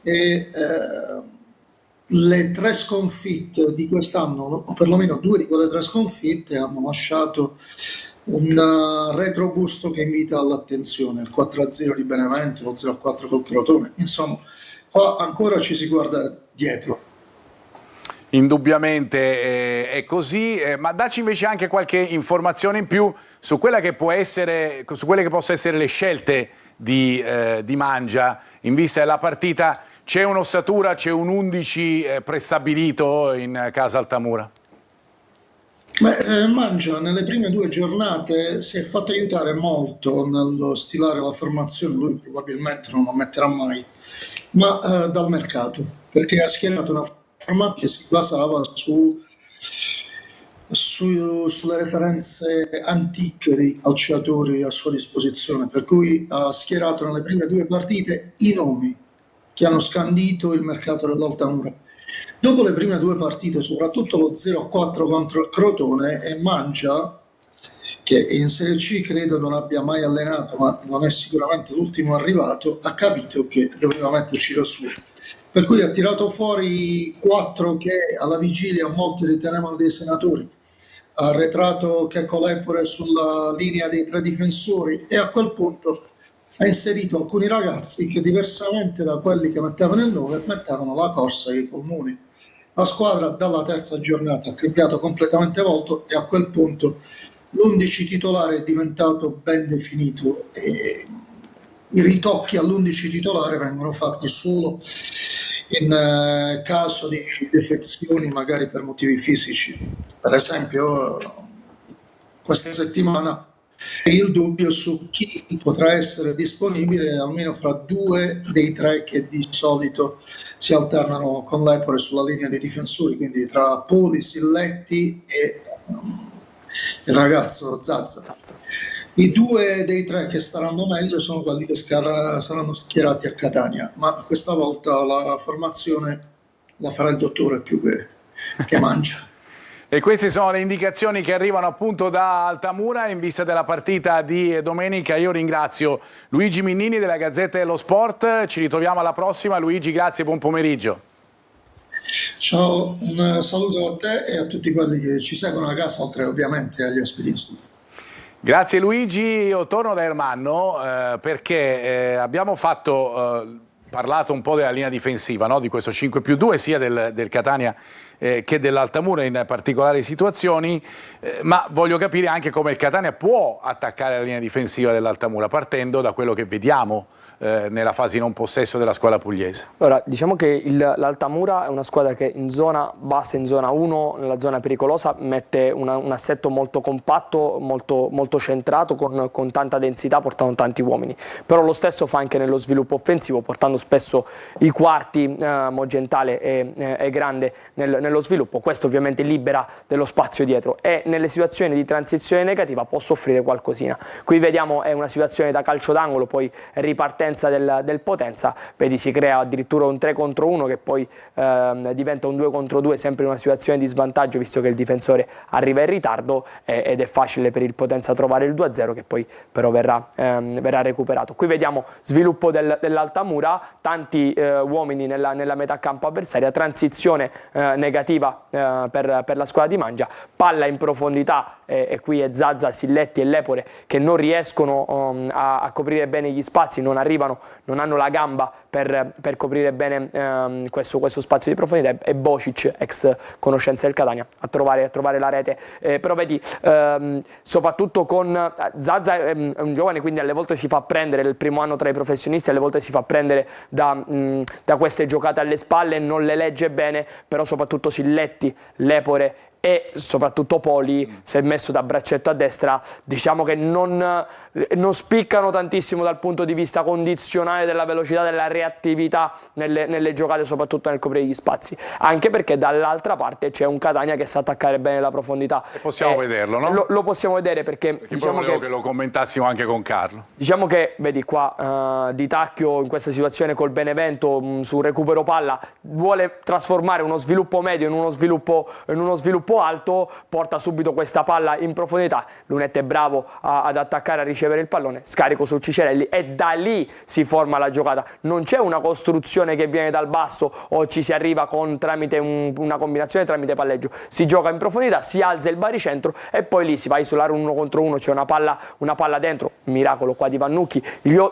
e le 3 sconfitte di quest'anno, o perlomeno 2 di quelle 3 sconfitte, hanno lasciato un retrogusto che invita all'attenzione. Il 4-0 di Benevento, lo 0-4 col Crotone, insomma, qua ancora ci si guarda dietro. Indubbiamente è così, ma dacci invece anche qualche informazione in più su quelle che possono essere le scelte di Mangia in vista della partita. C'è un'ossatura, c'è un 11 prestabilito in casa Altamura? Mangia nelle prime 2 giornate si è fatto aiutare molto nello stilare la formazione. Lui probabilmente non lo metterà mai, ma dal mercato, perché ha schierato una formazione che si basava sulle referenze antiche dei calciatori a sua disposizione, per cui ha schierato nelle prime 2 partite i nomi che hanno scandito il mercato dell'Altamura. Dopo le prime 2 partite, soprattutto lo 0-4 contro il Crotone, e Mangia, che in Serie C credo non abbia mai allenato, ma non è sicuramente l'ultimo arrivato, ha capito che doveva metterci da suo. Per cui ha tirato fuori 4 che alla vigilia molti ritenevano dei senatori, ha arretrato Checco Lepore sulla linea dei 3 difensori, e a quel punto ha inserito alcuni ragazzi che, diversamente da quelli che mettevano il 9, mettevano la corsa ai polmoni. La squadra dalla terza giornata ha cambiato completamente volto, e a quel punto l'11 titolare è diventato ben definito, e i ritocchi all'11 titolare vengono fatti solo in caso di defezioni, magari per motivi fisici. Per esempio, questa settimana il dubbio su chi potrà essere disponibile almeno fra 2 dei 3 che di solito si alternano con Lepore sulla linea dei difensori, quindi tra Poli, Silletti e il ragazzo Zazza. I 2 dei 3 che staranno meglio sono quelli che saranno schierati a Catania, ma questa volta la formazione la farà il dottore più che Mangia. E queste sono le indicazioni che arrivano appunto da Altamura in vista della partita di domenica. Io ringrazio Luigi Minnini della Gazzetta dello Sport, ci ritroviamo alla prossima. Luigi, grazie, buon pomeriggio. Ciao, un saluto a te e a tutti quelli che ci seguono a casa, oltre ovviamente agli ospiti in studio. Grazie Luigi, io torno da Ermanno perché abbiamo parlato un po' della linea difensiva, no? Di questo 5+2 sia del Catania che dell'Altamura in particolari situazioni, ma voglio capire anche come il Catania può attaccare la linea difensiva dell'Altamura partendo da quello che vediamo nella fase non possesso della squadra pugliese. Allora, diciamo che l'Altamura è una squadra che in zona bassa, in zona 1, nella zona pericolosa, mette un assetto molto compatto, molto centrato, con tanta densità, portando tanti uomini. Però lo stesso fa anche nello sviluppo offensivo, portando spesso i quarti, Mogentale e Grande nello sviluppo. Questo ovviamente libera dello spazio dietro e nelle situazioni di transizione negativa può soffrire qualcosina. Qui vediamo è una situazione da calcio d'angolo, poi ripartenza del Potenza, vedi si crea addirittura un 3 contro 1 che poi diventa un 2 contro 2, sempre in una situazione di svantaggio visto che il difensore arriva in ritardo ed è facile per il Potenza trovare il 2-0 che poi però verrà recuperato. Qui vediamo sviluppo dell'Altamura, tanti uomini nella metà campo avversaria, transizione negativa per la squadra di Mangia, palla in profondità e qui è Zazza, Silletti e Lepore che non riescono a coprire bene gli spazi, non hanno la gamba per coprire bene questo spazio di profondità, e Bocic, ex conoscenza del Catania, a trovare la rete. Però vedi, soprattutto con Zazza è un giovane, quindi alle volte si fa prendere, il primo anno tra i professionisti, alle volte si fa prendere da queste giocate alle spalle, non le legge bene, però soprattutto Silletti, Lepore e soprattutto Poli, se messo da braccetto a destra, diciamo che non spiccano tantissimo dal punto di vista condizionale della velocità, della reattività nelle giocate, soprattutto nel coprire gli spazi, anche perché dall'altra parte c'è un Catania che sa attaccare bene la profondità. E possiamo vederlo, no? Lo possiamo vedere perché diciamo che lo commentassimo anche con Carlo. Diciamo che, vedi qua, Di Tacchio in questa situazione col Benevento su recupero palla vuole trasformare uno sviluppo medio in uno sviluppo alto, porta subito questa palla in profondità, Lunetta è bravo ad attaccare, a ricevere il pallone, scarico su Cicerelli e da lì si forma la giocata. Non c'è una costruzione che viene dal basso o ci si arriva tramite una combinazione, tramite palleggio, si gioca in profondità, si alza il baricentro e poi lì si va a isolare un 1 contro 1, c'è una palla dentro, miracolo qua di Vannucchi,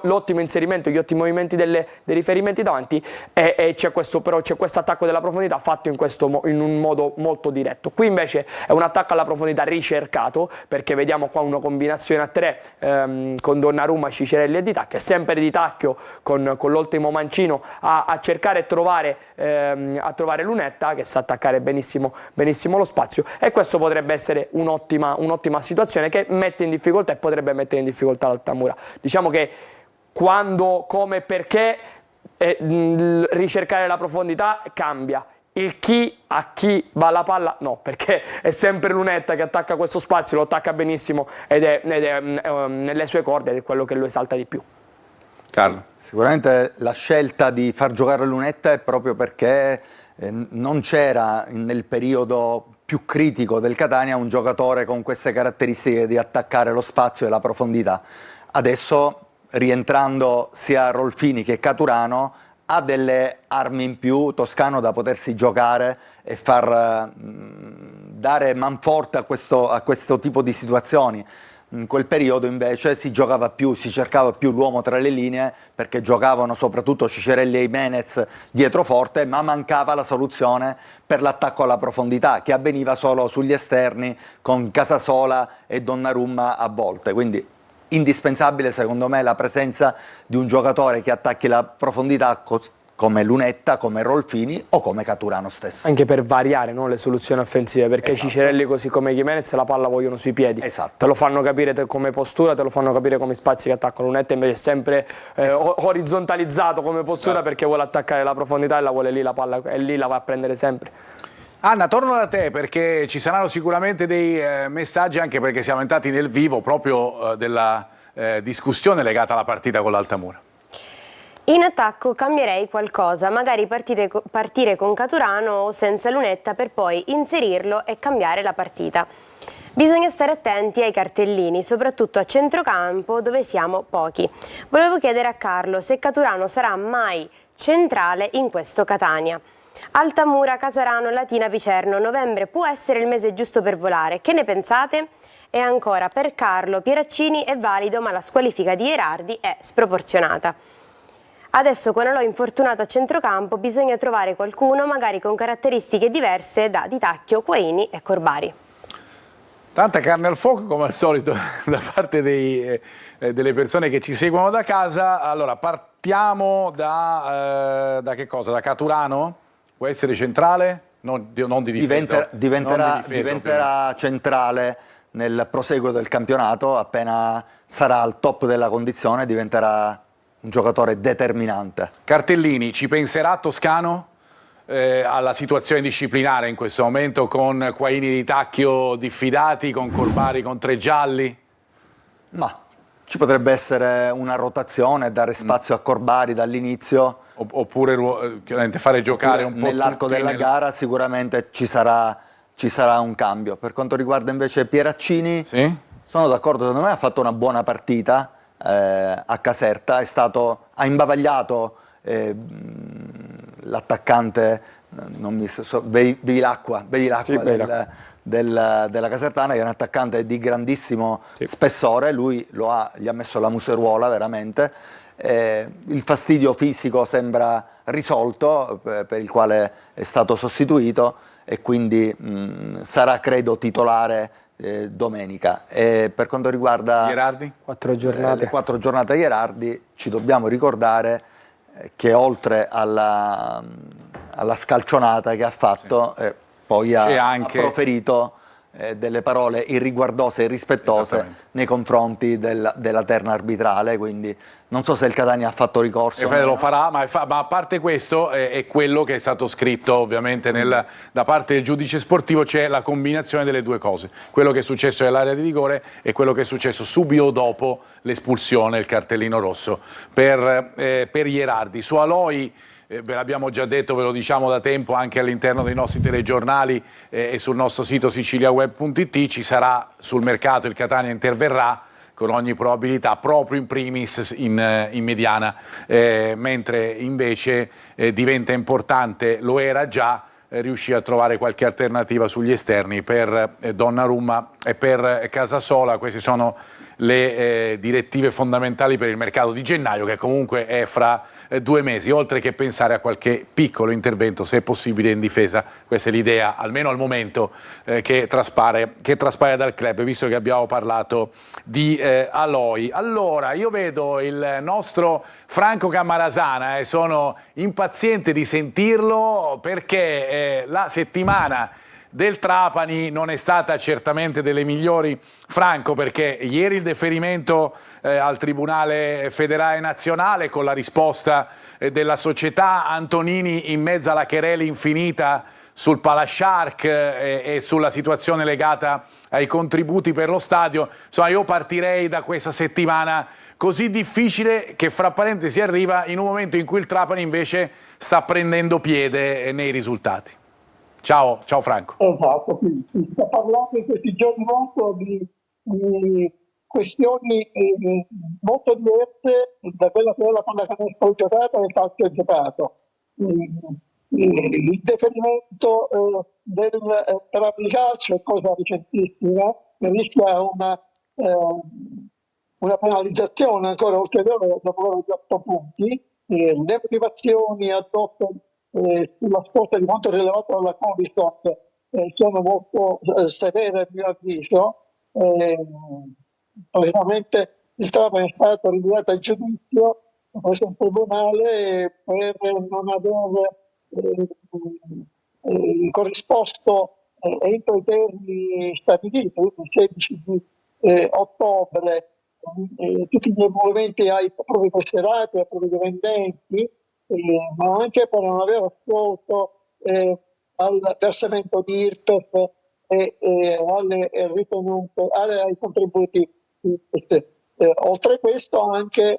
l'ottimo inserimento, gli ottimi movimenti dei riferimenti davanti e c'è questo attacco della profondità fatto in un modo molto diretto. Qui invece è un attacco alla profondità ricercato, perché vediamo qua una combinazione a 3 con Donnarumma, Cicerelli e Di Tacchio, sempre Di Tacchio con l'ultimo mancino a cercare e trovare Lunetta che sa attaccare benissimo lo spazio, e questo potrebbe essere un'ottima situazione che mette in difficoltà e potrebbe mettere in difficoltà l'Altamura. Diciamo che quando, come e perché ricercare la profondità cambia. A chi va la palla no, perché è sempre Lunetta che attacca questo spazio, lo attacca benissimo ed è nelle sue corde ed è quello che lo esalta di più. Carlo. Sicuramente la scelta di far giocare Lunetta è proprio perché non c'era nel periodo più critico del Catania un giocatore con queste caratteristiche di attaccare lo spazio e la profondità. Adesso, rientrando sia Rolfini che Caturano, ha delle armi in più, Toscano, da potersi giocare e far dare manforte a questo tipo di situazioni. In quel periodo invece si giocava più, si cercava più l'uomo tra le linee, perché giocavano soprattutto Cicerelli e Jimenez dietro forte, ma mancava la soluzione per l'attacco alla profondità, che avveniva solo sugli esterni con Casasola e Donnarumma a volte. Quindi indispensabile secondo me la presenza di un giocatore che attacchi la profondità come Lunetta, come Rolfini o come Caturano stesso. Anche per variare, no, le soluzioni offensive, perché esatto. Cicerelli così come Jimenez la palla vogliono sui piedi, esatto. Te lo fanno capire come postura, te lo fanno capire come spazi che attaccano. Lunetta invece è sempre orizzontalizzato come postura, esatto. Perché vuole attaccare la profondità e la vuole lì la palla, e lì la va a prendere sempre. Anna, torno da te perché ci saranno sicuramente dei messaggi, anche perché siamo entrati nel vivo proprio della discussione legata alla partita con l'Altamura. In attacco cambierei qualcosa, magari partire con Caturano o senza Lunetta per poi inserirlo e cambiare la partita. Bisogna stare attenti ai cartellini, soprattutto a centrocampo dove siamo pochi. Volevo chiedere a Carlo se Caturano sarà mai centrale in questo Catania. Altamura, Casarano, Latina, Picerno. Novembre può essere il mese giusto per volare. Che ne pensate? E ancora, per Carlo Pieraccini è valido, ma la squalifica di Gherardi è sproporzionata. Adesso con Aloi infortunato a centrocampo bisogna trovare qualcuno magari con caratteristiche diverse da Di Tacchio, Quaini e Corbari. Tanta carne al fuoco come al solito da parte delle persone che ci seguono da casa. Allora partiamo da che cosa? Da Caturano? Può essere centrale? Non di difesa. Diventerà centrale nel proseguo del campionato, appena sarà al top della condizione diventerà un giocatore determinante. Cartellini, ci penserà Toscano alla situazione disciplinare in questo momento, con Quaini Di Tacchio diffidati, con Corbari con 3 gialli? Ma ci potrebbe essere una rotazione, dare spazio a Corbari dall'inizio. Oppure fare giocare un po' nell'arco della gara sicuramente ci sarà un cambio. Per quanto riguarda invece Pieraccini, sì? Sono d'accordo, secondo me ha fatto una buona partita a Caserta, ha imbavagliato l'attaccante, Bevilacqua Sì, della Casertana, che è un attaccante di grandissimo spessore. Lui gli ha messo la museruola veramente. Il fastidio fisico sembra risolto, per il quale è stato sostituito, e quindi sarà credo titolare domenica. E per quanto riguarda Gherardi? 4 giornate. le 4 giornate Gherardi, ci dobbiamo ricordare che oltre alla scalcionata che ha fatto, poi ha proferito delle parole irriguardose e irrispettose nei confronti della terna arbitrale, quindi non so se il Catania ha fatto ricorso. Lo farà, ma a parte questo è quello che è stato scritto ovviamente da parte del giudice sportivo, c'è la combinazione delle due cose, quello che è successo nell'area di rigore e quello che è successo subito dopo l'espulsione, il cartellino rosso per Gherardi. Su Aloi, ve l'abbiamo già detto, ve lo diciamo da tempo anche all'interno dei nostri telegiornali e sul nostro sito siciliaweb.it, ci sarà sul mercato, il Catania interverrà con ogni probabilità proprio in primis in mediana, mentre invece diventa importante, lo era già, riuscire a trovare qualche alternativa sugli esterni per Donnarumma e per Casasola. Queste sono le direttive fondamentali per il mercato di gennaio, che comunque è fra 2 mesi, oltre che pensare a qualche piccolo intervento, se è possibile, in difesa. Questa è l'idea, almeno al momento, che traspare dal club, visto che abbiamo parlato di Aloi. Allora, io vedo il nostro Franco Camarasana e sono impaziente di sentirlo, perché la settimana del Trapani non è stata certamente delle migliori, Franco, perché ieri il deferimento al Tribunale Federale Nazionale con la risposta della società, Antonini in mezzo alla querela infinita sul Palashark e sulla situazione legata ai contributi per lo stadio. Insomma, io partirei da questa settimana così difficile, che fra parentesi arriva in un momento in cui il Trapani invece sta prendendo piede nei risultati. Ciao Franco. Esatto, si sta parlando in questi giorni molto di questioni molto diverse da quella che è la pallacanestro giocata e il calcio giocato. Il deferimento per applicalcio è cosa recentissima, rischia una penalizzazione ancora ulteriore dopo gli 8 punti. Le motivazioni addotte sulla scorta di quanto rilevato dalla Covistock sono molto severe a mio avviso. Praticamente il Trapani è stato rinviato a giudizio presso un tribunale per non aver corrisposto entro i termini stabiliti, il 16 di ottobre, tutti gli emolumenti ai propri tesserati, ai propri dipendenti, ma anche per non aver ascolto al versamento di IRPEF e alle ritenute, ai contributi. Oltre a questo, anche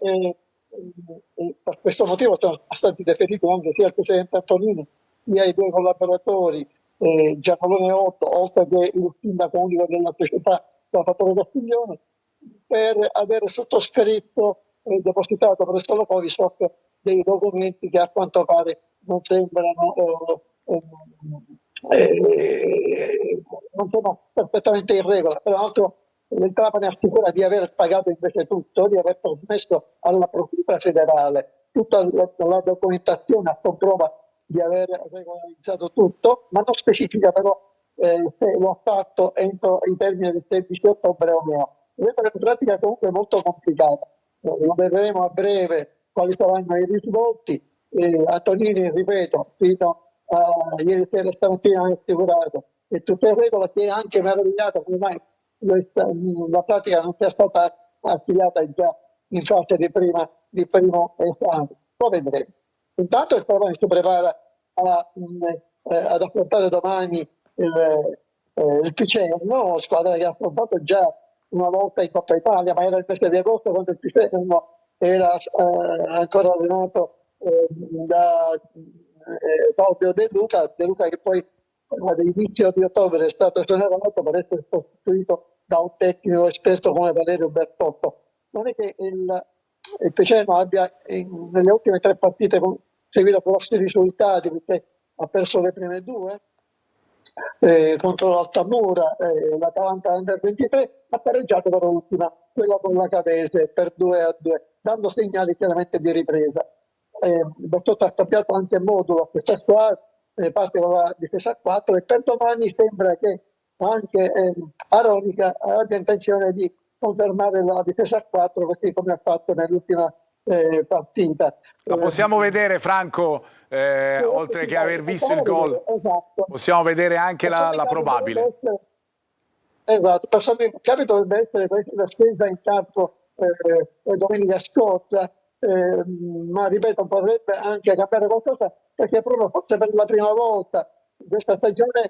per questo motivo sono stati deferiti anche sia al Presidente Antonini sia ai 2 collaboratori, Giacolone 8, oltre che il sindaco unico della società, Salvatore Castiglione, per aver sottoscritto e depositato presso la Covistock dei documenti che a quanto pare non sembrano non sono perfettamente in regola. Peraltro il Trapani assicura di aver pagato invece tutto, di aver trasmesso alla Procura federale tutta la documentazione a comprova di aver regolarizzato tutto, ma non specifica però se lo ha fatto entro i termini del 16 ottobre o meno. Questa è una pratica comunque molto complicata. Lo vedremo a breve quali saranno i risvolti. Antonini, ripeto, fino a ieri sera e stamattina ha assicurato che tutto è in regola, che è anche meravigliato come mai la pratica non sia stata affidata già in fase di primo esame. Lo vedremo. Intanto il Trapani si prepara ad affrontare domani il Picerno, squadra che ha affrontato già una volta in Coppa Italia, ma era il mese di agosto quando il Picerno era ancora allenato da Claudio De Luca che poi all'inizio di ottobre è stato esonerato per essere sostituito da un tecnico esperto come Valerio Bertotto. Non è che il Picerno abbia nelle ultime 3 partite seguito grossi risultati, perché ha perso le prime 2 contro l'Altamura, l'Atalanta Under 23, ha pareggiato per l'ultima, quella con la Cavese per 2-2, dando segnali chiaramente di ripresa. Bertotto ha cambiato anche modulo a questa squadra, parte con la difesa a 4 e per domani sembra che anche Aronica abbia intenzione di confermare la difesa a 4 così come ha fatto nell'ultima partita. La possiamo vedere, Franco, oltre che aver visto il gol, esatto. possiamo vedere anche la probabile. Esatto, capito dovrebbe essere questa spesa in campo domenica scorsa, ma ripeto, potrebbe anche cambiare qualcosa, perché proprio forse per la prima volta in questa stagione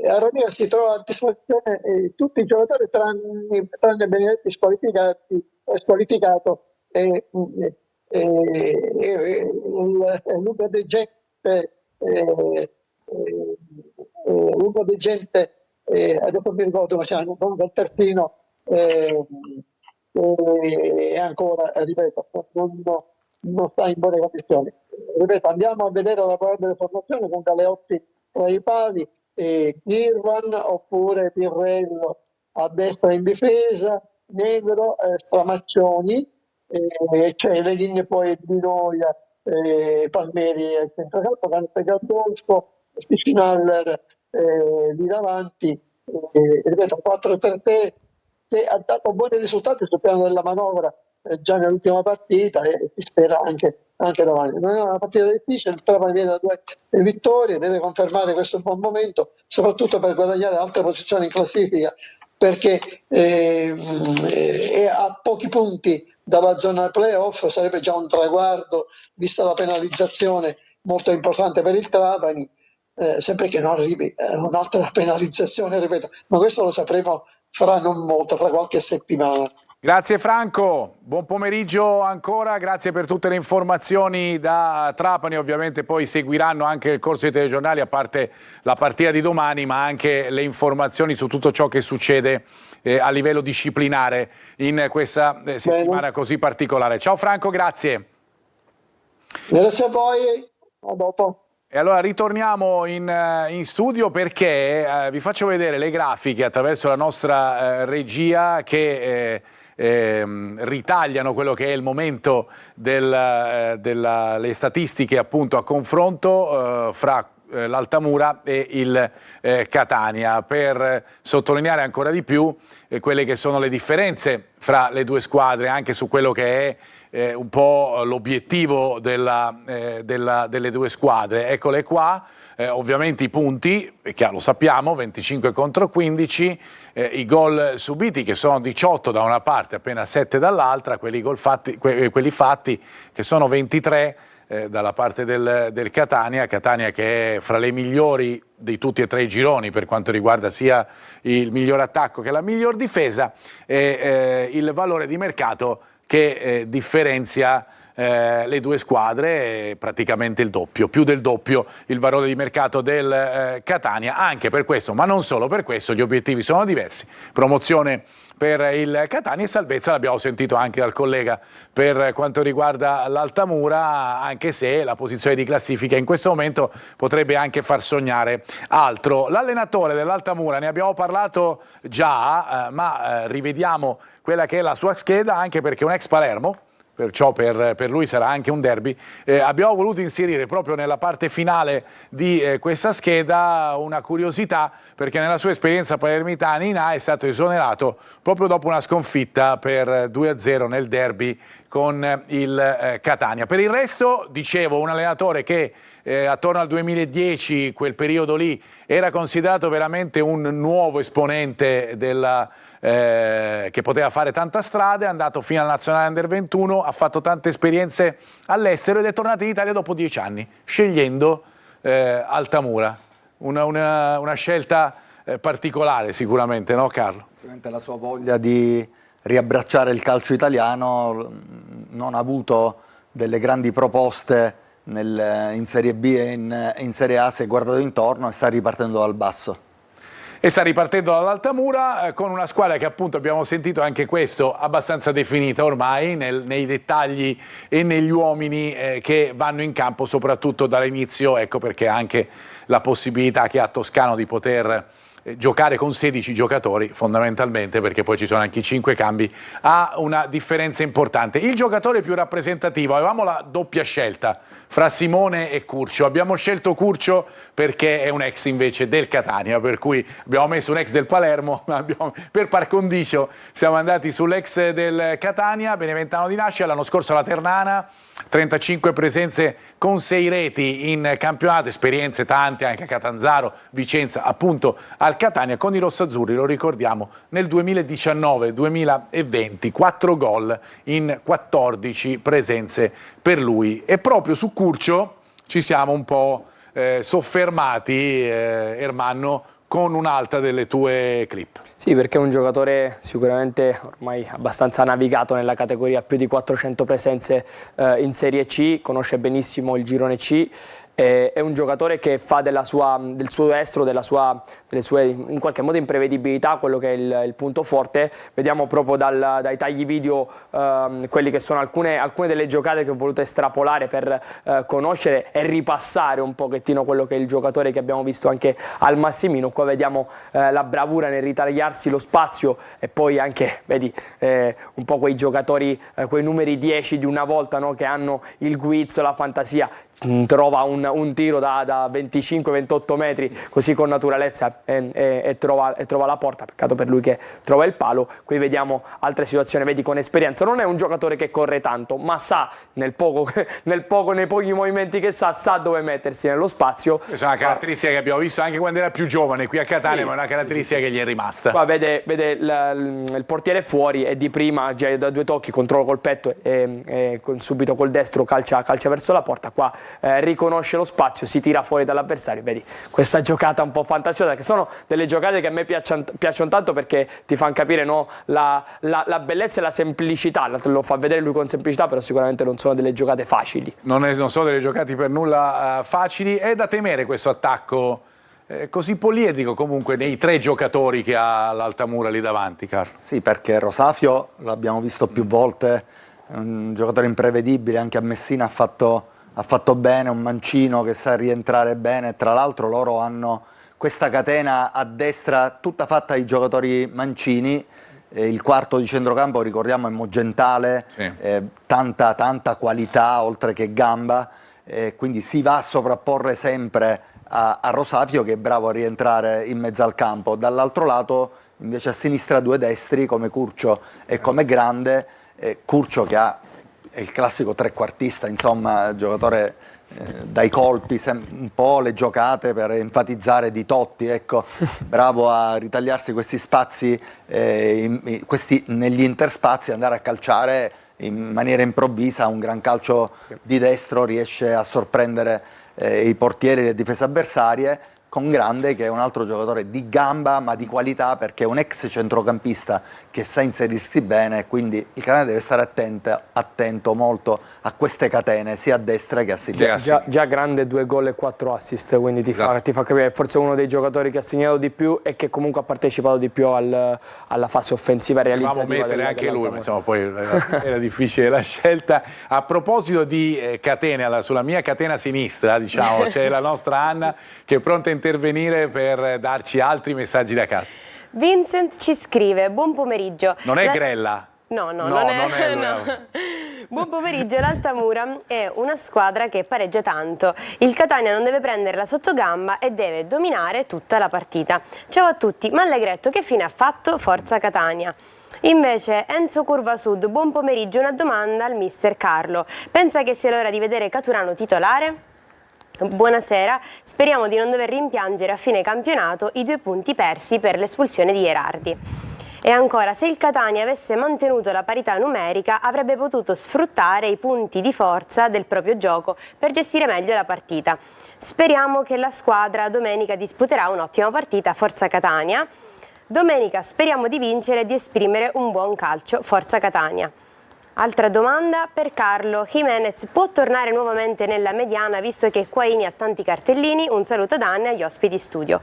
a Romeo si trova a disposizione tutti i giocatori tranne Benedetti squalificato e Luca De Gente, adesso mi ricordo, ma c'è un del terzino e ancora, ripeto, non sta in buone condizioni. Ripeto, andiamo a vedere la probabile formazione con Galeotti tra i pali, Girvan oppure Pirrello a destra in difesa, Negro, Stramaccioni, c'è le linee poi di Noia, Palmieri al centrocampo, Gandolfo, Spicinaller lì davanti, ripeto 4-3-3 che ha dato buoni risultati sul piano della manovra già nell'ultima partita e si spera anche domani. Non è una partita difficile, il Trapani viene da 2 vittorie, deve confermare questo buon momento, soprattutto per guadagnare altre posizioni in classifica, perché è a pochi punti dalla zona playoff, sarebbe già un traguardo vista la penalizzazione molto importante per il Trapani, sempre che non arrivi un'altra penalizzazione, ripeto, ma questo lo sapremo fra non molto, fra qualche settimana. Grazie Franco, buon pomeriggio ancora, grazie per tutte le informazioni da Trapani. Ovviamente poi seguiranno anche il corso dei telegiornali, a parte la partita di domani, ma anche le informazioni su tutto ciò che succede a livello disciplinare in questa settimana così particolare. Ciao Franco, grazie. Grazie a voi, a dopo. E allora ritorniamo in studio perché vi faccio vedere le grafiche attraverso la nostra regia che ritagliano quello che è il momento delle statistiche appunto a confronto fra l'Altamura e il Catania, per sottolineare ancora di più quelle che sono le differenze fra le due squadre, anche su quello che è un po' l'obiettivo delle due squadre. Eccole qua. Ovviamente i punti, che lo sappiamo, 25 contro 15, i gol subiti che sono 18 da una parte, appena 7 dall'altra, quelli fatti che sono 23 dalla parte del Catania che è fra le migliori di tutti e 3 i gironi per quanto riguarda sia il miglior attacco che la miglior difesa, e il valore di mercato che differenzia le due squadre praticamente il doppio, più del doppio il valore di mercato del Catania. Anche per questo, ma non solo per questo, gli obiettivi sono diversi. Promozione per il Catania e salvezza, l'abbiamo sentito anche dal collega per quanto riguarda l'Altamura, anche se la posizione di classifica in questo momento potrebbe anche far sognare altro. L'allenatore dell'Altamura, ne abbiamo parlato già, ma rivediamo quella che è la sua scheda, anche perché è un ex Palermo, perciò per lui sarà anche un derby. Abbiamo voluto inserire proprio nella parte finale di questa scheda una curiosità, perché nella sua esperienza palermitana in A è stato esonerato proprio dopo una sconfitta per 2-0 nel derby con il Catania. Per il resto, dicevo, un allenatore che attorno al 2010, quel periodo lì, era considerato veramente un nuovo esponente che poteva fare tanta strada, è andato fino al Nazionale Under 21, ha fatto tante esperienze all'estero ed è tornato in Italia dopo 10 anni, scegliendo Altamura. Una scelta particolare sicuramente, no Carlo? Sicuramente la sua voglia di riabbracciare il calcio italiano, non ha avuto delle grandi proposte in Serie B e in Serie A, si è guardato intorno e sta ripartendo dal basso. E sta ripartendo dall'Altamura con una squadra che appunto abbiamo sentito anche questo abbastanza definita ormai nei dettagli e negli uomini che vanno in campo soprattutto dall'inizio, ecco perché anche la possibilità che ha Toscano di poter giocare con 16 giocatori fondamentalmente, perché poi ci sono anche i 5 cambi, ha una differenza importante. Il giocatore più rappresentativo, avevamo la doppia scelta fra Simone e Curcio, abbiamo scelto Curcio perché è un ex invece del Catania, per cui abbiamo messo un ex del Palermo, per par condicio siamo andati sull'ex del Catania, beneventano di nascita, l'anno scorso alla Ternana, 35 presenze con 6 reti in campionato, esperienze tante anche a Catanzaro, Vicenza, appunto al Catania con i rossazzurri, lo ricordiamo, nel 2019-2020, 4 gol in 14 presenze per lui. E proprio su Curcio ci siamo un po' soffermati, Ermanno, con un'altra delle tue clip. Sì, perché è un giocatore sicuramente ormai abbastanza navigato nella categoria, più di 400 presenze in Serie C, conosce benissimo il girone C. È un giocatore che fa del suo estro, delle sue in qualche modo imprevedibilità quello che è il punto forte. Vediamo proprio dai tagli video quelli che sono alcune delle giocate che ho voluto estrapolare per conoscere e ripassare un pochettino quello che è il giocatore che abbiamo visto anche al Massimino. Qua vediamo la bravura nel ritagliarsi lo spazio e poi anche, vedi, un po' quei giocatori, quei numeri 10 di una volta, no? Che hanno il guizzo, la fantasia. Trova un tiro da 25-28 metri così con naturalezza e trova la porta. Peccato per lui che trova il palo. Qui vediamo altre situazioni, vedi, con esperienza. Non è un giocatore che corre tanto, ma sa nei pochi movimenti che sa dove mettersi nello spazio. Questa è una caratteristica che abbiamo visto anche quando era più giovane qui a Catania, sì, ma è una caratteristica che gli è rimasta. Qua vede il portiere fuori e di prima già da 2 tocchi controllo col petto e subito col destro calcia verso la porta. Qua riconosce lo spazio, si tira fuori dall'avversario. Vedi questa giocata un po' fantasiosa, che sono delle giocate che a me piacciono tanto, perché ti fanno capire, no, la bellezza e la semplicità. Lo fa vedere lui con semplicità, però sicuramente non sono delle giocate facili. Non sono delle giocate per nulla facili. È da temere questo attacco così poliedrico comunque nei 3 giocatori che ha l'Altamura lì davanti, Carlo. Sì, perché Rosafio l'abbiamo visto più volte, è un giocatore imprevedibile, anche a Messina ha fatto bene, un mancino che sa rientrare bene. Tra l'altro loro hanno questa catena a destra tutta fatta di giocatori mancini, il quarto di centrocampo ricordiamo è Mogentale, sì. Tanta qualità oltre che gamba, quindi si va a sovrapporre sempre a Rosafio, che è bravo a rientrare in mezzo al campo. Dall'altro lato invece a sinistra 2 destri come Curcio e come Grande, Curcio che è il classico trequartista, insomma, giocatore dai colpi, un po' le giocate per enfatizzare di Totti, ecco, bravo a ritagliarsi questi spazi, negli interspazi, andare a calciare in maniera improvvisa un gran calcio di destro, riesce a sorprendere i portieri e le difese avversarie. con Grande, che è un altro giocatore di gamba ma di qualità, perché è un ex centrocampista che sa inserirsi bene, quindi il Catania deve stare attento molto a queste catene sia a destra che a sinistra. Già Grande 2 gol e 4 assist, quindi ti fa capire, forse uno dei giocatori che ha segnato di più e che comunque ha partecipato di più alla fase offensiva e realizzativa. Potevamo mettere anche lui, ma insomma poi era difficile la scelta. A proposito di catene, sulla mia catena sinistra, diciamo, c'è la nostra Anna che è pronta a intervenire per darci altri messaggi da casa. Vincent ci scrive: buon pomeriggio. Non è Grella? No, non è no. Buon pomeriggio, l'Altamura è una squadra che pareggia tanto. Il Catania non deve prendere la sottogamba e deve dominare tutta la partita. Ciao a tutti, ma Allegretto che fine ha fatto? Forza Catania. Invece Enzo Curva Sud, buon pomeriggio, una domanda al mister Carlo. Pensa che sia l'ora di vedere Caturano titolare? Buonasera, speriamo di non dover rimpiangere a fine campionato i 2 punti persi per l'espulsione di Gherardi. E ancora, se il Catania avesse mantenuto la parità numerica avrebbe potuto sfruttare i punti di forza del proprio gioco per gestire meglio la partita. Speriamo che la squadra domenica disputerà un'ottima partita, forza Catania. Domenica speriamo di vincere e di esprimere un buon calcio, forza Catania. Altra domanda per Carlo: Jimenez può tornare nuovamente nella mediana visto che Quaini ha tanti cartellini? Un saluto da Anna e agli ospiti studio.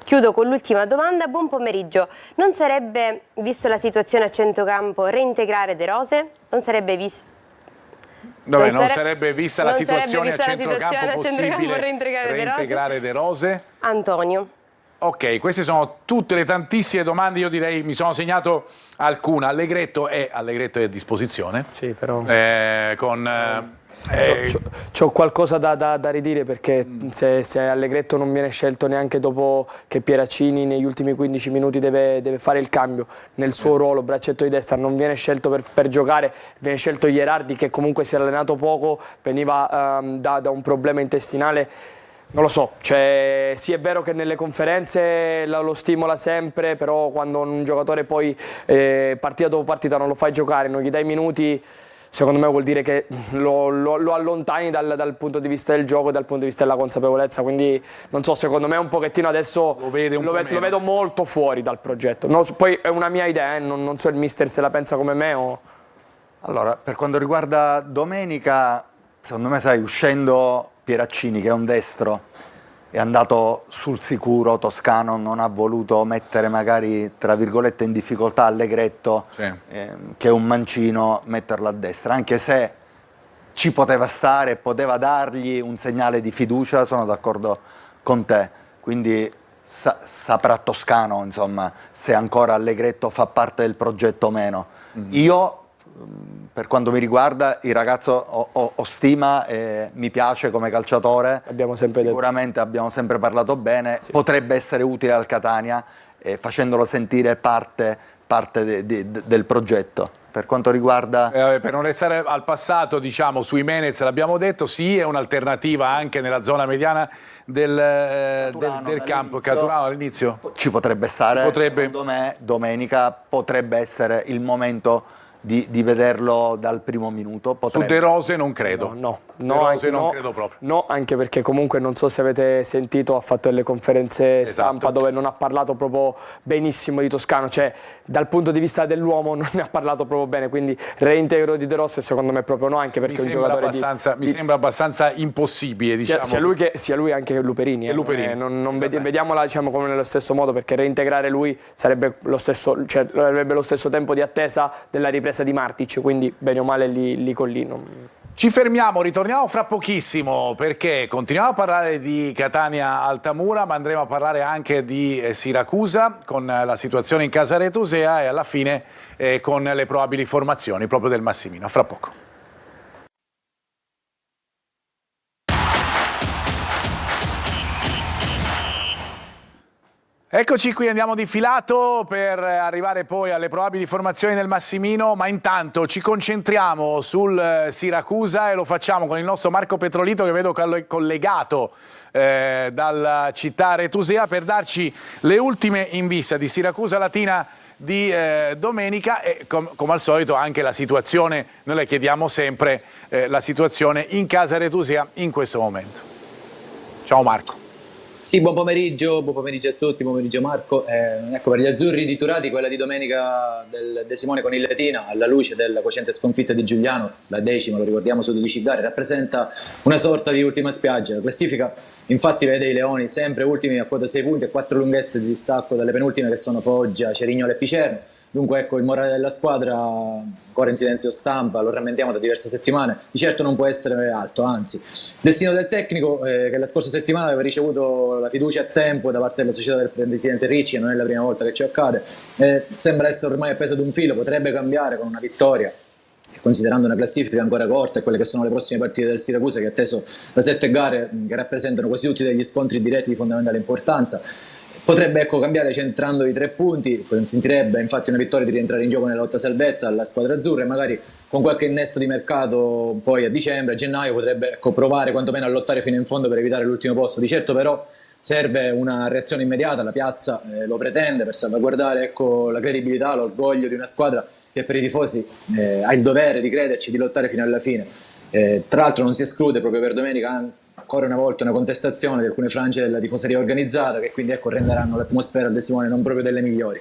Chiudo con l'ultima domanda: buon pomeriggio. Non sarebbe, visto la situazione a centrocampo, reintegrare De Rose? Non sarebbe visto... Non sarebbe vista la situazione a centrocampo possibile reintegrare De Rose? Antonio. Ok, queste sono tutte le tantissime domande, io direi, mi sono segnato alcuna. Allegretto è a disposizione. Sì, però... C'ho qualcosa da ridire, perché se Allegretto non viene scelto neanche dopo che Pieraccini negli ultimi 15 minuti deve fare il cambio nel suo ruolo, braccetto di destra, non viene scelto per giocare, viene scelto Gherardi che comunque si è allenato poco, veniva da un problema intestinale. Non lo so, cioè, sì è vero che nelle conferenze lo stimola sempre, però quando un giocatore poi partita dopo partita non lo fai giocare, non gli dai minuti, secondo me vuol dire che lo allontani dal punto di vista del gioco e dal punto di vista della consapevolezza, quindi non so, secondo me un pochettino adesso lo vedo molto fuori dal progetto. No, poi è una mia idea, non so il mister se la pensa come me o... Allora, per quanto riguarda domenica, secondo me, sai, uscendo Pieraccini, che è un destro, è andato sul sicuro, Toscano non ha voluto mettere magari, tra virgolette, in difficoltà Allegretto, sì, che è un mancino, metterlo a destra, anche se ci poteva stare, poteva dargli un segnale di fiducia, sono d'accordo con te, quindi saprà Toscano, insomma, se ancora Allegretto fa parte del progetto o meno. Io, per quanto mi riguarda, il ragazzo ho stima, mi piace come calciatore, sicuramente abbiamo sempre parlato bene, sì, potrebbe essere utile al Catania, facendolo sentire parte del progetto. Per quanto riguarda... per non restare al passato, diciamo, sui Jimenez l'abbiamo detto, sì, è un'alternativa anche nella zona mediana del campo. Caturano all'inizio ci potrebbe stare, secondo me domenica potrebbe essere il momento di vederlo dal primo minuto. Su De Rose non credo. No, non credo proprio. No, anche perché comunque non so se avete sentito, ha fatto delle conferenze stampa dove non ha parlato proprio benissimo di Toscano, cioè dal punto di vista dell'uomo non ne ha parlato proprio bene, quindi reintegro di De Rose secondo me proprio no, anche perché è un giocatore mi sembra abbassante impossibile, diciamo. Sia lui anche Luperini. Vediamola, diciamo, come nello stesso modo, perché reintegrare lui sarebbe avrebbe lo stesso tempo di attesa della ripresa di Martic, quindi bene o male lì con lì. Ci fermiamo, ritorniamo fra pochissimo perché continuiamo a parlare di Catania Altamura, ma andremo a parlare anche di Siracusa con la situazione in casa Retusea e alla fine con le probabili formazioni proprio del Massimino. A fra poco. Eccoci qui, andiamo di filato per arrivare poi alle probabili formazioni del Massimino, ma intanto ci concentriamo sul Siracusa e lo facciamo con il nostro Marco Petrolito, che vedo collegato dalla città retusea, per darci le ultime in vista di Siracusa Latina di domenica e come al solito anche la situazione, noi le chiediamo sempre la situazione in casa retusea in questo momento. Ciao Marco. Sì, buon pomeriggio a tutti, buon pomeriggio Marco. Ecco, per gli azzurri di Turati, quella di domenica del De Simone con il Latina, alla luce della cocente sconfitta di Giuliano, la 10ª, lo ricordiamo, su 12 gare, rappresenta una sorta di ultima spiaggia. La classifica infatti vede i Leoni sempre ultimi a quota 6 punti e 4 lunghezze di distacco dalle penultime che sono Foggia, Cerignola e Picerno. Dunque ecco, il morale della squadra, ancora in silenzio stampa, lo rammentiamo da diverse settimane, di certo non può essere alto, anzi. Destino del tecnico, che la scorsa settimana aveva ricevuto la fiducia a tempo da parte della società del presidente Ricci, e non è la prima volta che ci accade, sembra essere ormai appeso ad un filo, potrebbe cambiare con una vittoria, considerando una classifica ancora corta e quelle che sono le prossime partite del Siracusa, che è atteso da 7 gare che rappresentano quasi tutti degli scontri diretti di fondamentale importanza. Potrebbe cambiare centrando i 3 punti, consentirebbe infatti una vittoria di rientrare in gioco nella lotta salvezza alla squadra azzurra, e magari con qualche innesto di mercato poi a dicembre, a gennaio potrebbe provare quantomeno a lottare fino in fondo per evitare l'ultimo posto. Di certo però serve una reazione immediata, la piazza lo pretende per salvaguardare la credibilità, l'orgoglio di una squadra che per i tifosi ha il dovere di crederci, di lottare fino alla fine. Tra l'altro non si esclude proprio per domenica ancora una volta una contestazione di alcune frange della tifoseria organizzata, che quindi renderanno l'atmosfera del Simone non proprio delle migliori.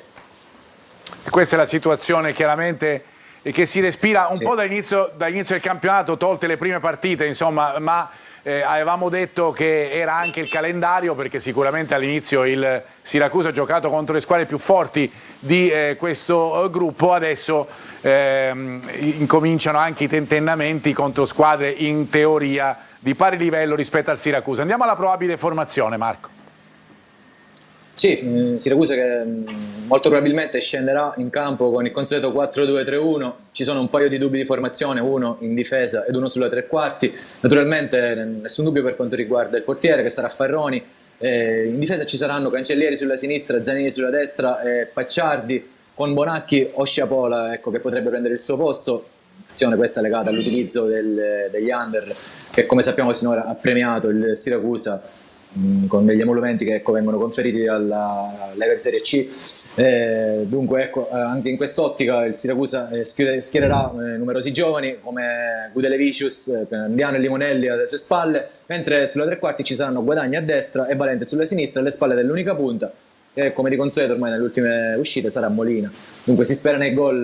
E questa è la situazione chiaramente che si respira un po' dall'inizio del campionato, tolte le prime partite, insomma, ma avevamo detto che era anche il calendario, perché sicuramente all'inizio il Siracusa ha giocato contro le squadre più forti di questo gruppo, adesso incominciano anche i tentennamenti contro squadre in teoria di pari livello rispetto al Siracusa. Andiamo alla probabile formazione, Marco. Sì, Siracusa che molto probabilmente scenderà in campo con il consueto 4-2-3-1. Ci sono un paio di dubbi di formazione, uno in difesa ed uno sulla tre quarti. Naturalmente nessun dubbio per quanto riguarda il portiere, che sarà Farroni. In difesa ci saranno Cancellieri sulla sinistra, Zanini sulla destra e Pacciardi, con Bonacchi o Sciapola, che potrebbe prendere il suo posto. Azione questa legata all'utilizzo degli under, che come sappiamo sinora ha premiato il Siracusa con degli emolumenti che vengono conferiti alla Lega di Serie C. Dunque anche in quest'ottica il Siracusa schiererà numerosi giovani come Gudelevicius, Andiano e Limonelli alle sue spalle, mentre sulla tre quarti ci saranno Guadagni a destra e Valente sulla sinistra, alle spalle dell'unica punta, che come di consueto ormai nelle ultime uscite sarà Molina. Dunque si spera nei gol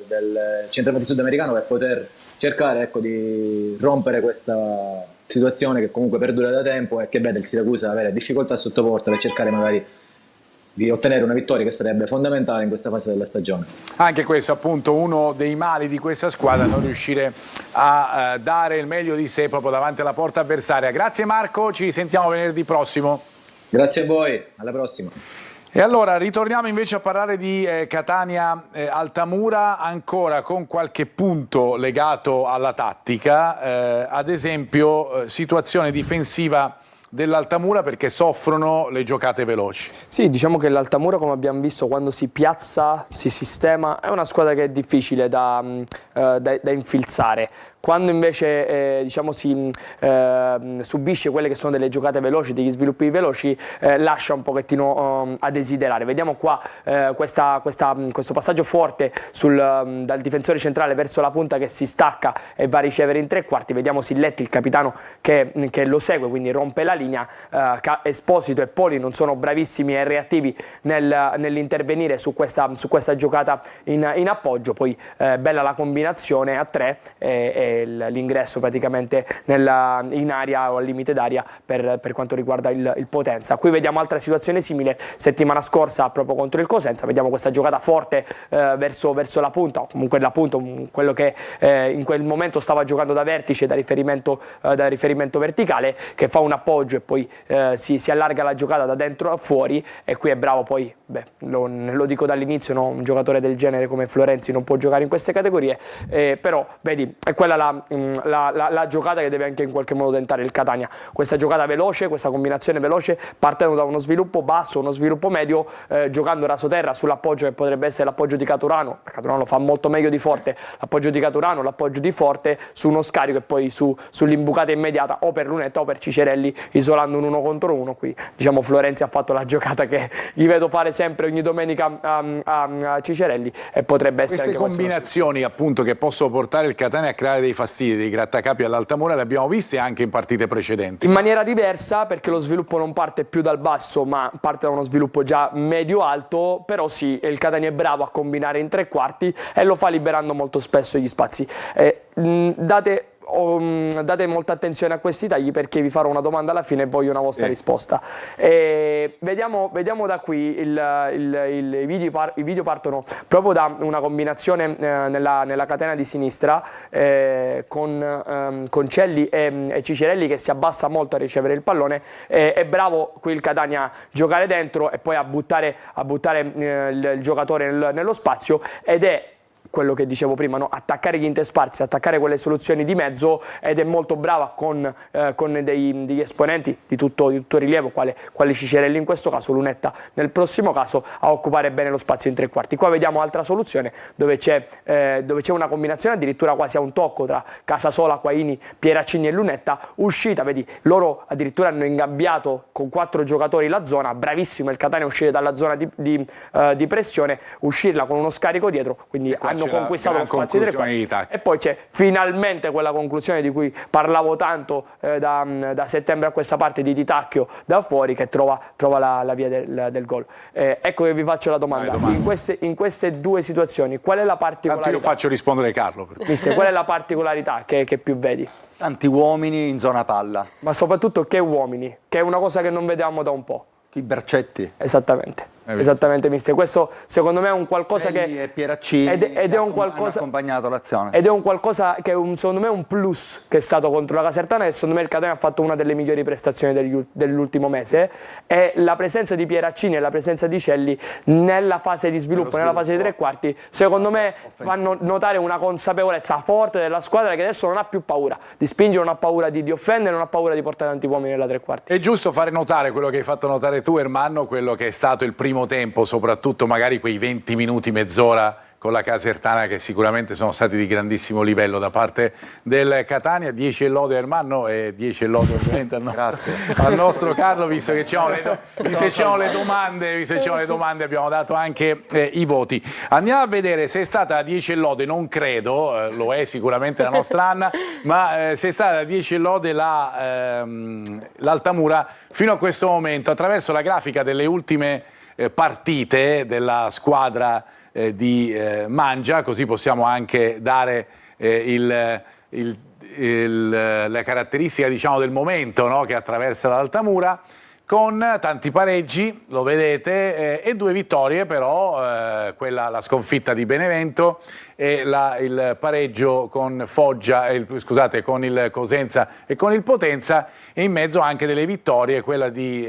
del centravanti sudamericano per poter cercare di rompere questa situazione che comunque perdura da tempo e che vede il Siracusa avere difficoltà sotto porta per cercare magari di ottenere una vittoria che sarebbe fondamentale in questa fase della stagione. Anche questo appunto uno dei mali di questa squadra, non riuscire a dare il meglio di sé proprio davanti alla porta avversaria. Grazie Marco, ci sentiamo venerdì prossimo. Grazie a voi, alla prossima. E allora ritorniamo invece a parlare di Catania-Altamura, ancora con qualche punto legato alla tattica, ad esempio situazione difensiva dell'Altamura, perché soffrono le giocate veloci. Sì, diciamo che l'Altamura, come abbiamo visto, quando si piazza, si sistema, è una squadra che è difficile da infilzare. Quando invece si subisce quelle che sono delle giocate veloci, degli sviluppi veloci, lascia un pochettino a desiderare. Vediamo qua questo passaggio forte dal difensore centrale verso la punta che si stacca e va a ricevere in tre quarti. Vediamo Silletti, il capitano, che lo segue, quindi rompe la linea. Esposito e Poli non sono bravissimi e reattivi nell'intervenire su questa giocata in appoggio. Poi bella la combinazione a 3 e l'ingresso praticamente in area o al limite d'aria per quanto riguarda il Potenza. Qui vediamo altra situazione simile settimana scorsa proprio contro il Cosenza. Vediamo questa giocata forte verso la punta, o comunque la punta, quello che in quel momento stava giocando da vertice, da riferimento verticale, che fa un appoggio e poi si allarga la giocata da dentro a fuori, e qui è bravo. Poi lo dico dall'inizio, no? Un giocatore del genere come Florenzi non può giocare in queste categorie, però vedi, è quella la giocata che deve anche in qualche modo tentare il Catania. Questa giocata veloce, questa combinazione veloce, partendo da uno sviluppo basso, uno sviluppo medio, giocando rasoterra sull'appoggio che potrebbe essere l'appoggio di Caturano. Caturano lo fa molto meglio di Forte, l'appoggio di Caturano, l'appoggio di Forte su uno scarico e poi sull'imbucata immediata o per Lunetta o per Cicerelli, isolando un 1 contro 1. Qui diciamo Florenzi ha fatto la giocata che gli vedo fare sempre ogni domenica a Cicerelli, e potrebbe essere queste anche combinazioni appunto che possono portare il Catania a creare dei fastidi, dei grattacapi all'Altamura li abbiamo visti anche in partite precedenti. In maniera diversa, perché lo sviluppo non parte più dal basso, ma parte da uno sviluppo già medio-alto, però sì, il Catania è bravo a combinare in tre quarti e lo fa liberando molto spesso gli spazi. Date molta attenzione a questi tagli, perché vi farò una domanda alla fine e voglio una vostra risposta. Vediamo da qui, i video partono proprio da una combinazione nella catena di sinistra con Celli e Cicerelli, che si abbassa molto a ricevere il pallone. È bravo qui il Catania a giocare dentro e poi a buttare il giocatore nello spazio, ed è quello che dicevo prima, no? Attaccare gli intersparsi, attaccare quelle soluzioni di mezzo, ed è molto brava con degli esponenti di tutto rilievo, quale Cicerelli in questo caso, Lunetta nel prossimo caso, a occupare bene lo spazio in tre quarti. Qua vediamo altra soluzione dove c'è una combinazione addirittura quasi a un tocco tra Casasola, Quaini, Pieraccini e Lunetta, uscita, vedi, loro addirittura hanno ingabbiato con 4 giocatori la zona, bravissimo il Catania a uscire dalla zona di pressione, uscirla con uno scarico dietro, quindi hanno conquistato lo spazio di tre quarti. E poi c'è finalmente quella conclusione di cui parlavo tanto da settembre a questa parte, di Titacchio da fuori, che trova la via del gol. Ecco che vi faccio la domanda. In queste due situazioni qual è la particolarità? Tanto io faccio rispondere Carlo. Mister, qual è la particolarità che più vedi? Tanti uomini in zona palla. Ma soprattutto che uomini, che è una cosa che non vedevamo da un po'. I Bercetti. Esattamente. Esattamente, mister. Questo secondo me è un qualcosa che e Pieraccini ed è un qualcosa, hanno accompagnato l'azione. Ed è un qualcosa che secondo me è un plus che è stato contro la Casertana, e secondo me il Catania ha fatto una delle migliori prestazioni dell'ultimo mese, e la presenza di Pieraccini e la presenza di Celli nella fase di sviluppo, nella fase di tre quarti, secondo me fanno notare una consapevolezza forte della squadra, che adesso non ha più paura di spingere, non ha paura di offendere, non ha paura di portare tanti uomini nella tre quarti. È giusto fare notare quello che hai fatto notare tu, Ermanno, quello che è stato il primo tempo, soprattutto magari quei 20 minuti, mezz'ora con la Casertana, che sicuramente sono stati di grandissimo livello da parte del Catania. 10 e lode Ermanno e 10 e lode ovviamente al nostro Carlo, visto che c'erano le domande, abbiamo dato anche i voti. Andiamo a vedere se è stata 10 e lode, non credo, lo è sicuramente la nostra Anna, ma se è stata 10 e lode l'Altamura fino a questo momento, attraverso la grafica delle ultime partite della squadra di Mangia, così possiamo anche dare la caratteristica, diciamo, del momento, no, che attraversa l'Altamura, con tanti pareggi, lo vedete, e 2 vittorie però, la sconfitta di Benevento e il pareggio con Foggia, con il Cosenza e con il Potenza, e in mezzo anche delle vittorie, quella di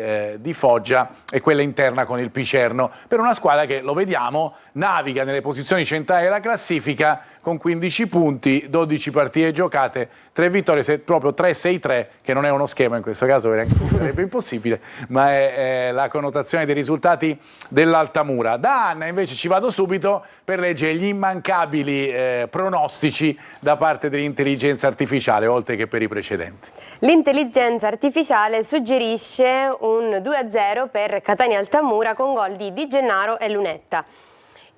Foggia e quella interna con il Picerno, per una squadra che, lo vediamo, naviga nelle posizioni centrali della classifica con 15 punti, 12 partite giocate, 3 vittorie, proprio 3-6-3, che non è uno schema in questo caso, sarebbe impossibile, ma è la connotazione dei risultati dell'Altamura. Da Anna invece ci vado subito per leggere gli immancabili pronostici da parte dell'intelligenza artificiale, oltre che per i precedenti. L'intelligenza artificiale suggerisce un 2-0 per Catania Altamura con gol di Di Gennaro e Lunetta.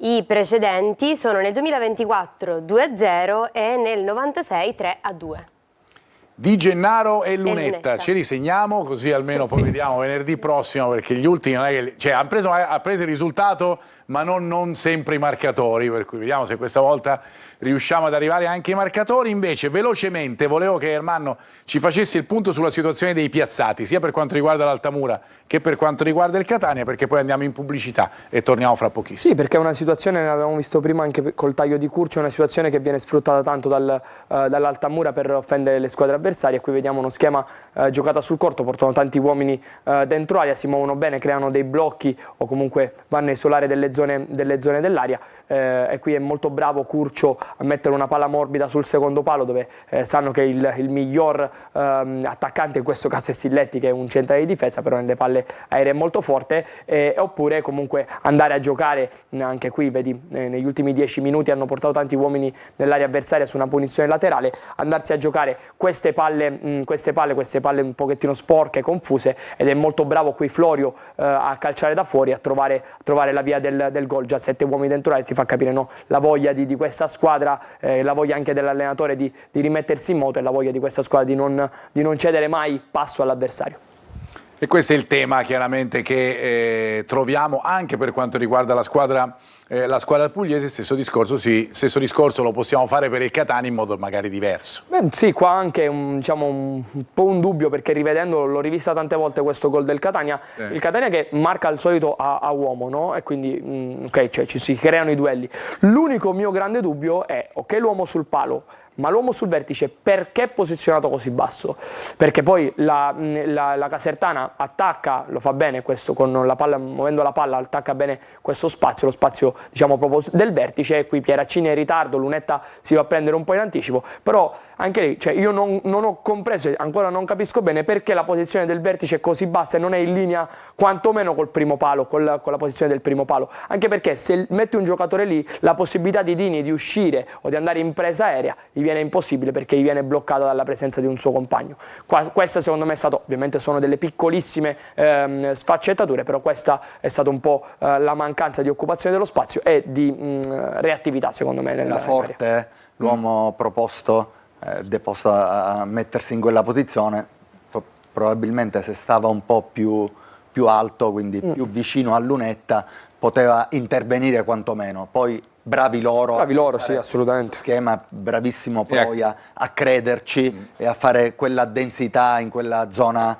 I precedenti sono nel 2024 2-0 e nel 96 3-2. Di Gennaro e Lunetta, ce li segniamo così almeno poi vediamo venerdì prossimo, perché gli ultimi non è che, cioè, ha preso il risultato ma non sempre i marcatori, per cui vediamo se questa volta riusciamo ad arrivare anche ai marcatori. Invece velocemente volevo che Ermanno ci facesse il punto sulla situazione dei piazzati, sia per quanto riguarda l'Altamura che per quanto riguarda il Catania, perché poi andiamo in pubblicità e torniamo fra pochissimo. Sì, perché è una situazione, ne avevamo visto prima anche col taglio di Curcio, è una situazione che viene sfruttata tanto dall'Altamura per offendere le squadre avversarie. Qui vediamo uno schema giocato sul corto, portano tanti uomini dentro area, si muovono bene, creano dei blocchi o comunque vanno a isolare delle zone dell'area, e qui è molto bravo Curcio a mettere una palla morbida sul secondo palo, dove sanno che il miglior attaccante in questo caso è Silletti, che è un centrale di difesa, però nelle palle aeree è molto forte, oppure comunque andare a giocare anche qui, vedi, negli ultimi 10 minuti hanno portato tanti uomini nell'area avversaria su una punizione laterale, andarsi a giocare queste palle un pochettino sporche, confuse, ed è molto bravo qui Florio a calciare da fuori, a trovare la via del gol. Già 7 uomini dentro l'area ti fa capire, no, la voglia di questa squadra, la voglia anche dell'allenatore di rimettersi in moto, e la voglia di questa squadra di non cedere mai passo all'avversario. E questo è il tema chiaramente che troviamo anche per quanto riguarda la squadra pugliese. Stesso discorso lo possiamo fare per il Catania in modo magari diverso. Sì, qua anche un po' un dubbio, perché rivedendo, l'ho rivista tante volte questo gol del Catania, il Catania che marca al solito a uomo, no? E quindi cioè, ci si creano i duelli. L'unico mio grande dubbio è, ok, l'uomo sul palo, ma l'uomo sul vertice perché è posizionato così basso? Perché poi la Casertana attacca, lo fa bene questo, con la palla, muovendo la palla attacca bene questo spazio, lo spazio diciamo proprio del vertice, e qui Pieraccini è in ritardo, Lunetta si va a prendere un po' in anticipo, però anche lì, cioè, io non ho compreso, ancora non capisco bene perché la posizione del vertice è così bassa e non è in linea quantomeno col primo palo, con la posizione del primo palo, anche perché se metti un giocatore lì, la possibilità di Dini di uscire o di andare in presa aerea gli viene impossibile, perché gli viene bloccata dalla presenza di un suo compagno. Questa secondo me è stato, ovviamente sono delle piccolissime sfaccettature, però questa è stata un po' la mancanza di occupazione dello spazio e di reattività, secondo me. Era forte l'uomo proposto, deposto a mettersi in quella posizione, probabilmente se stava un po' più alto, quindi più vicino a Lunetta, poteva intervenire quantomeno. Poi bravi loro, sì, assolutamente. Schema, bravissimo poi a crederci e a fare quella densità in quella zona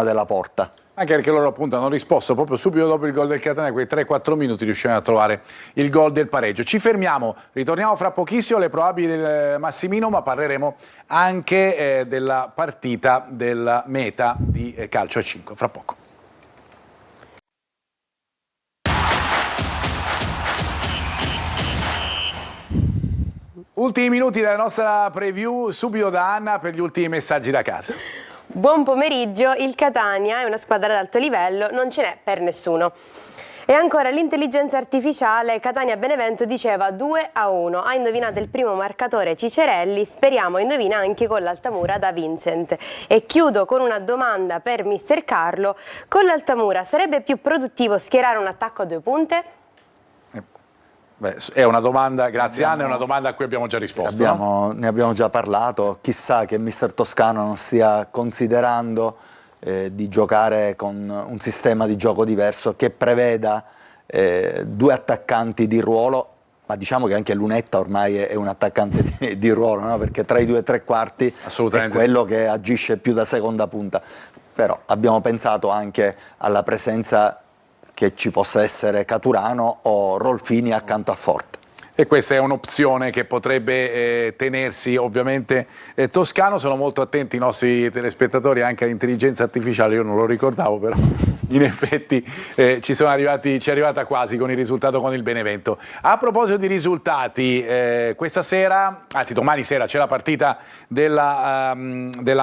della porta. Anche perché loro appunto hanno risposto proprio subito dopo il gol del Catania, quei 3-4 minuti riuscivano a trovare il gol del pareggio. Ci fermiamo, ritorniamo fra pochissimo alle probabili del Massimino, ma parleremo anche della partita della meta di calcio a 5, fra poco. Ultimi minuti della nostra preview, subito da Anna per gli ultimi messaggi da casa. Buon pomeriggio, il Catania è una squadra ad alto livello, non ce n'è per nessuno. E ancora l'intelligenza artificiale, Catania-Benevento diceva 2-1, ha indovinato il primo marcatore Cicerelli, speriamo indovina anche con l'Altamura da Vincent. E chiudo con una domanda per mister Carlo, con l'Altamura sarebbe più produttivo schierare un attacco a 2 punte? Beh, è una domanda, grazie Anna, è una domanda a cui abbiamo già risposto. Ne abbiamo già parlato, chissà che mister Toscano non stia considerando di giocare con un sistema di gioco diverso che preveda 2 attaccanti di ruolo, ma diciamo che anche Lunetta ormai è un attaccante di ruolo, no? Perché tra i 2 tre quarti è quello che agisce più da seconda punta, però abbiamo pensato anche alla presenza che ci possa essere Caturano o Rolfini accanto a Forte. E questa è un'opzione che potrebbe tenersi ovviamente Toscano. Sono molto attenti i nostri telespettatori anche all'intelligenza artificiale, io non lo ricordavo, però in effetti ci è arrivata quasi con il risultato con il Benevento. A proposito di risultati, questa sera, anzi domani sera, c'è la partita della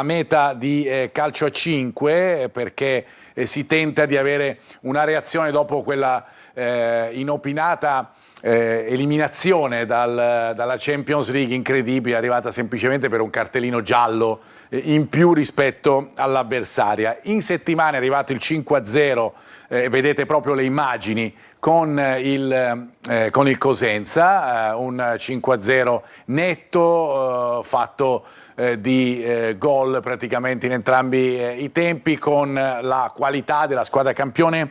meta di calcio a 5, perché si tenta di avere una reazione dopo quella inopinata eliminazione dalla Champions League incredibile, arrivata semplicemente per un cartellino giallo in più rispetto all'avversaria. In settimana è arrivato il 5-0, vedete proprio le immagini con il Cosenza, un 5-0 netto, fatto di gol praticamente in entrambi i tempi, con la qualità della squadra campione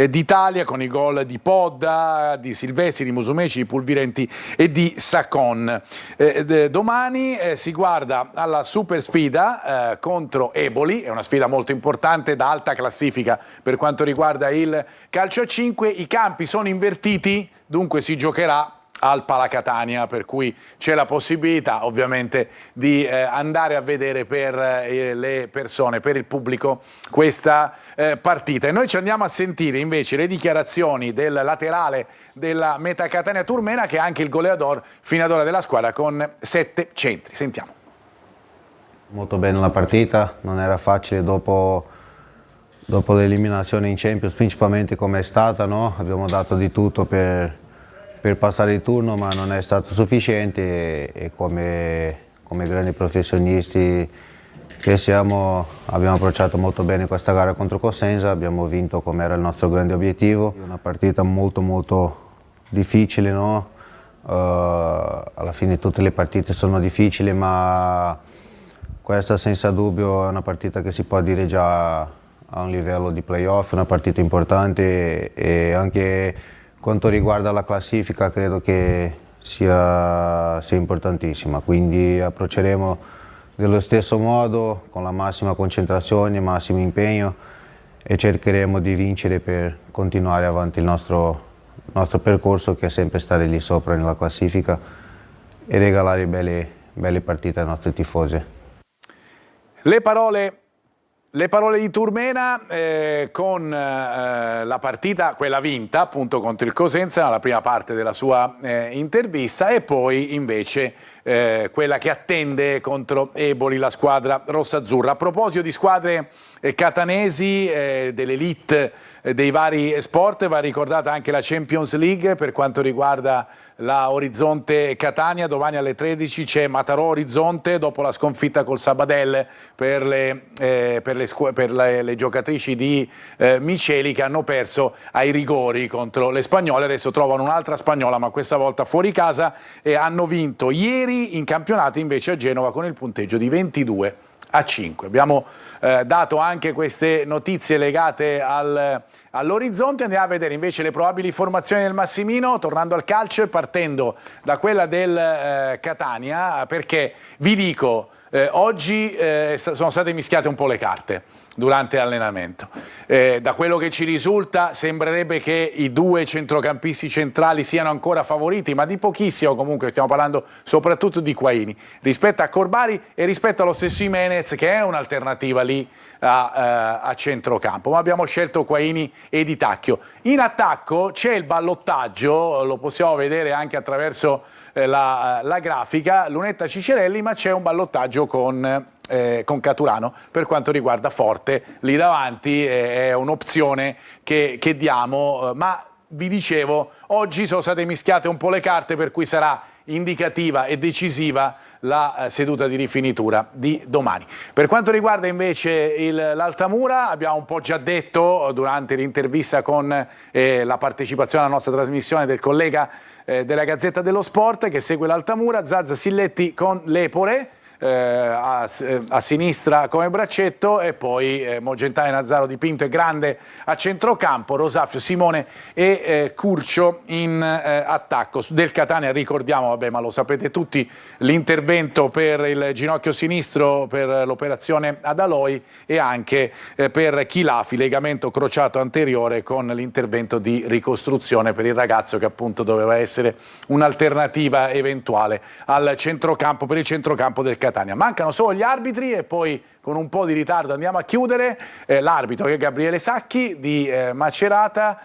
d'Italia, con i gol di Podda, di Silvestri, di Musumeci, di Pulvirenti e di Sacon. Domani si guarda alla super sfida contro Eboli, è una sfida molto importante da alta classifica per quanto riguarda il calcio a 5, i campi sono invertiti, dunque si giocherà al Palacatania, per cui c'è la possibilità ovviamente di andare a vedere per le persone, per il pubblico, questa partita. E noi ci andiamo a sentire invece le dichiarazioni del laterale della Meta Catania Turmena, che è anche il goleador fino ad ora della squadra con 7 centri. Sentiamo. Molto bene la partita, non era facile dopo l'eliminazione in Champions, principalmente come è stata, no? Abbiamo dato di tutto per passare il turno, ma non è stato sufficiente, e come grandi professionisti abbiamo approcciato molto bene questa gara contro Cosenza, abbiamo vinto come era il nostro grande obiettivo. Una partita molto molto difficile, no? Alla fine tutte le partite sono difficili, ma questa senza dubbio è una partita che si può dire già a un livello di playoff, una partita importante, e anche quanto riguarda la classifica credo che sia importantissima, quindi approcceremo dello stesso modo, con la massima concentrazione, massimo impegno, e cercheremo di vincere per continuare avanti il nostro percorso, che è sempre stare lì sopra nella classifica e regalare belle partite ai nostri tifosi. Le parole di Turmena con la partita, quella vinta appunto contro il Cosenza, nella prima parte della sua intervista, e poi invece quella che attende contro Eboli, la squadra rossa-azzurra. A proposito di squadre catanesi, dell'elite dei vari sport, va ricordata anche la Champions League per quanto riguarda la Orizzonte Catania. Domani alle 13 c'è Matarò Orizzonte dopo la sconfitta col Sabadell per le giocatrici di Miceli, che hanno perso ai rigori contro le spagnole. Adesso trovano un'altra spagnola, ma questa volta fuori casa, e hanno vinto ieri in campionato invece a Genova con il punteggio di 22-5. Abbiamo dato anche queste notizie legate all'Orizzonte. Andiamo a vedere invece le probabili formazioni del Massimino, tornando al calcio e partendo da quella del Catania, perché vi dico, oggi sono state mischiate un po' le carte durante l'allenamento. Da quello che ci risulta sembrerebbe che i due centrocampisti centrali siano ancora favoriti, ma di pochissimo. Comunque stiamo parlando soprattutto di Quaini rispetto a Corbari e rispetto allo stesso Jimenez, che è un'alternativa lì a centrocampo, ma abbiamo scelto Quaini e Di Tacchio. In attacco c'è il ballottaggio, lo possiamo vedere anche attraverso la grafica, Lunetta Cicerelli, ma c'è un ballottaggio con Caturano per quanto riguarda Forte lì davanti. È un'opzione che diamo, ma vi dicevo, oggi sono state mischiate un po' le carte, per cui sarà indicativa e decisiva la seduta di rifinitura di domani. Per quanto riguarda invece l'Altamura, abbiamo un po' già detto durante l'intervista con la partecipazione alla nostra trasmissione del collega della Gazzetta dello Sport che segue l'Altamura, Zazza Silletti con Lepore, a sinistra come braccetto, e poi Mogentale, Nazzaro, Di Pinto e Grande a centrocampo, Rosafio, Simone e Curcio in attacco. Del Catania ricordiamo, vabbè, ma lo sapete tutti, l'intervento per il ginocchio sinistro per l'operazione ad Aloi, e anche per Chilafi, legamento crociato anteriore, con l'intervento di ricostruzione per il ragazzo che appunto doveva essere un'alternativa eventuale al centrocampo, per il centrocampo del Catania. Mancano solo gli arbitri e poi con un po' di ritardo andiamo a chiudere. L'arbitro che è Gabriele Sacchi di Macerata,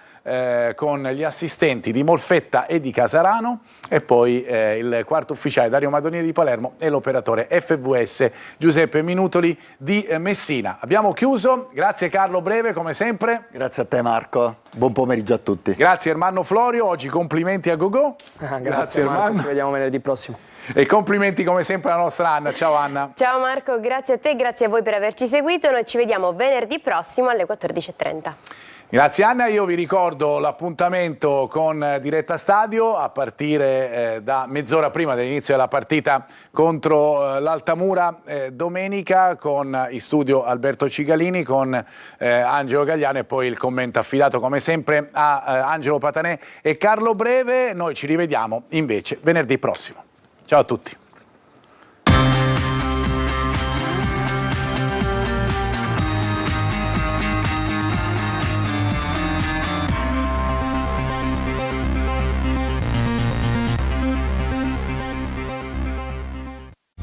con gli assistenti di Molfetta e di Casarano, e poi il quarto ufficiale Dario Madonieri di Palermo e l'operatore FVS Giuseppe Minutoli di Messina. Abbiamo chiuso, grazie Carlo Breve come sempre. Grazie a te Marco, buon pomeriggio a tutti. Grazie Ermanno Florio, oggi complimenti a Gogò. Grazie Marco, Ermanno. ci vediamo venerdì prossimo. E complimenti come sempre alla nostra Anna. Ciao Anna. Ciao Marco, grazie a te, grazie a voi per averci seguito. Noi ci vediamo venerdì prossimo alle 14:30. Grazie Anna, io vi ricordo l'appuntamento con Diretta Stadio a partire da mezz'ora prima dell'inizio della partita contro l'Altamura domenica, con in studio Alberto Cigalini, con Angelo Gagliano, e poi il commento affidato come sempre a Angelo Patanè e Carlo Breve. Noi ci rivediamo invece venerdì prossimo. Ciao a tutti.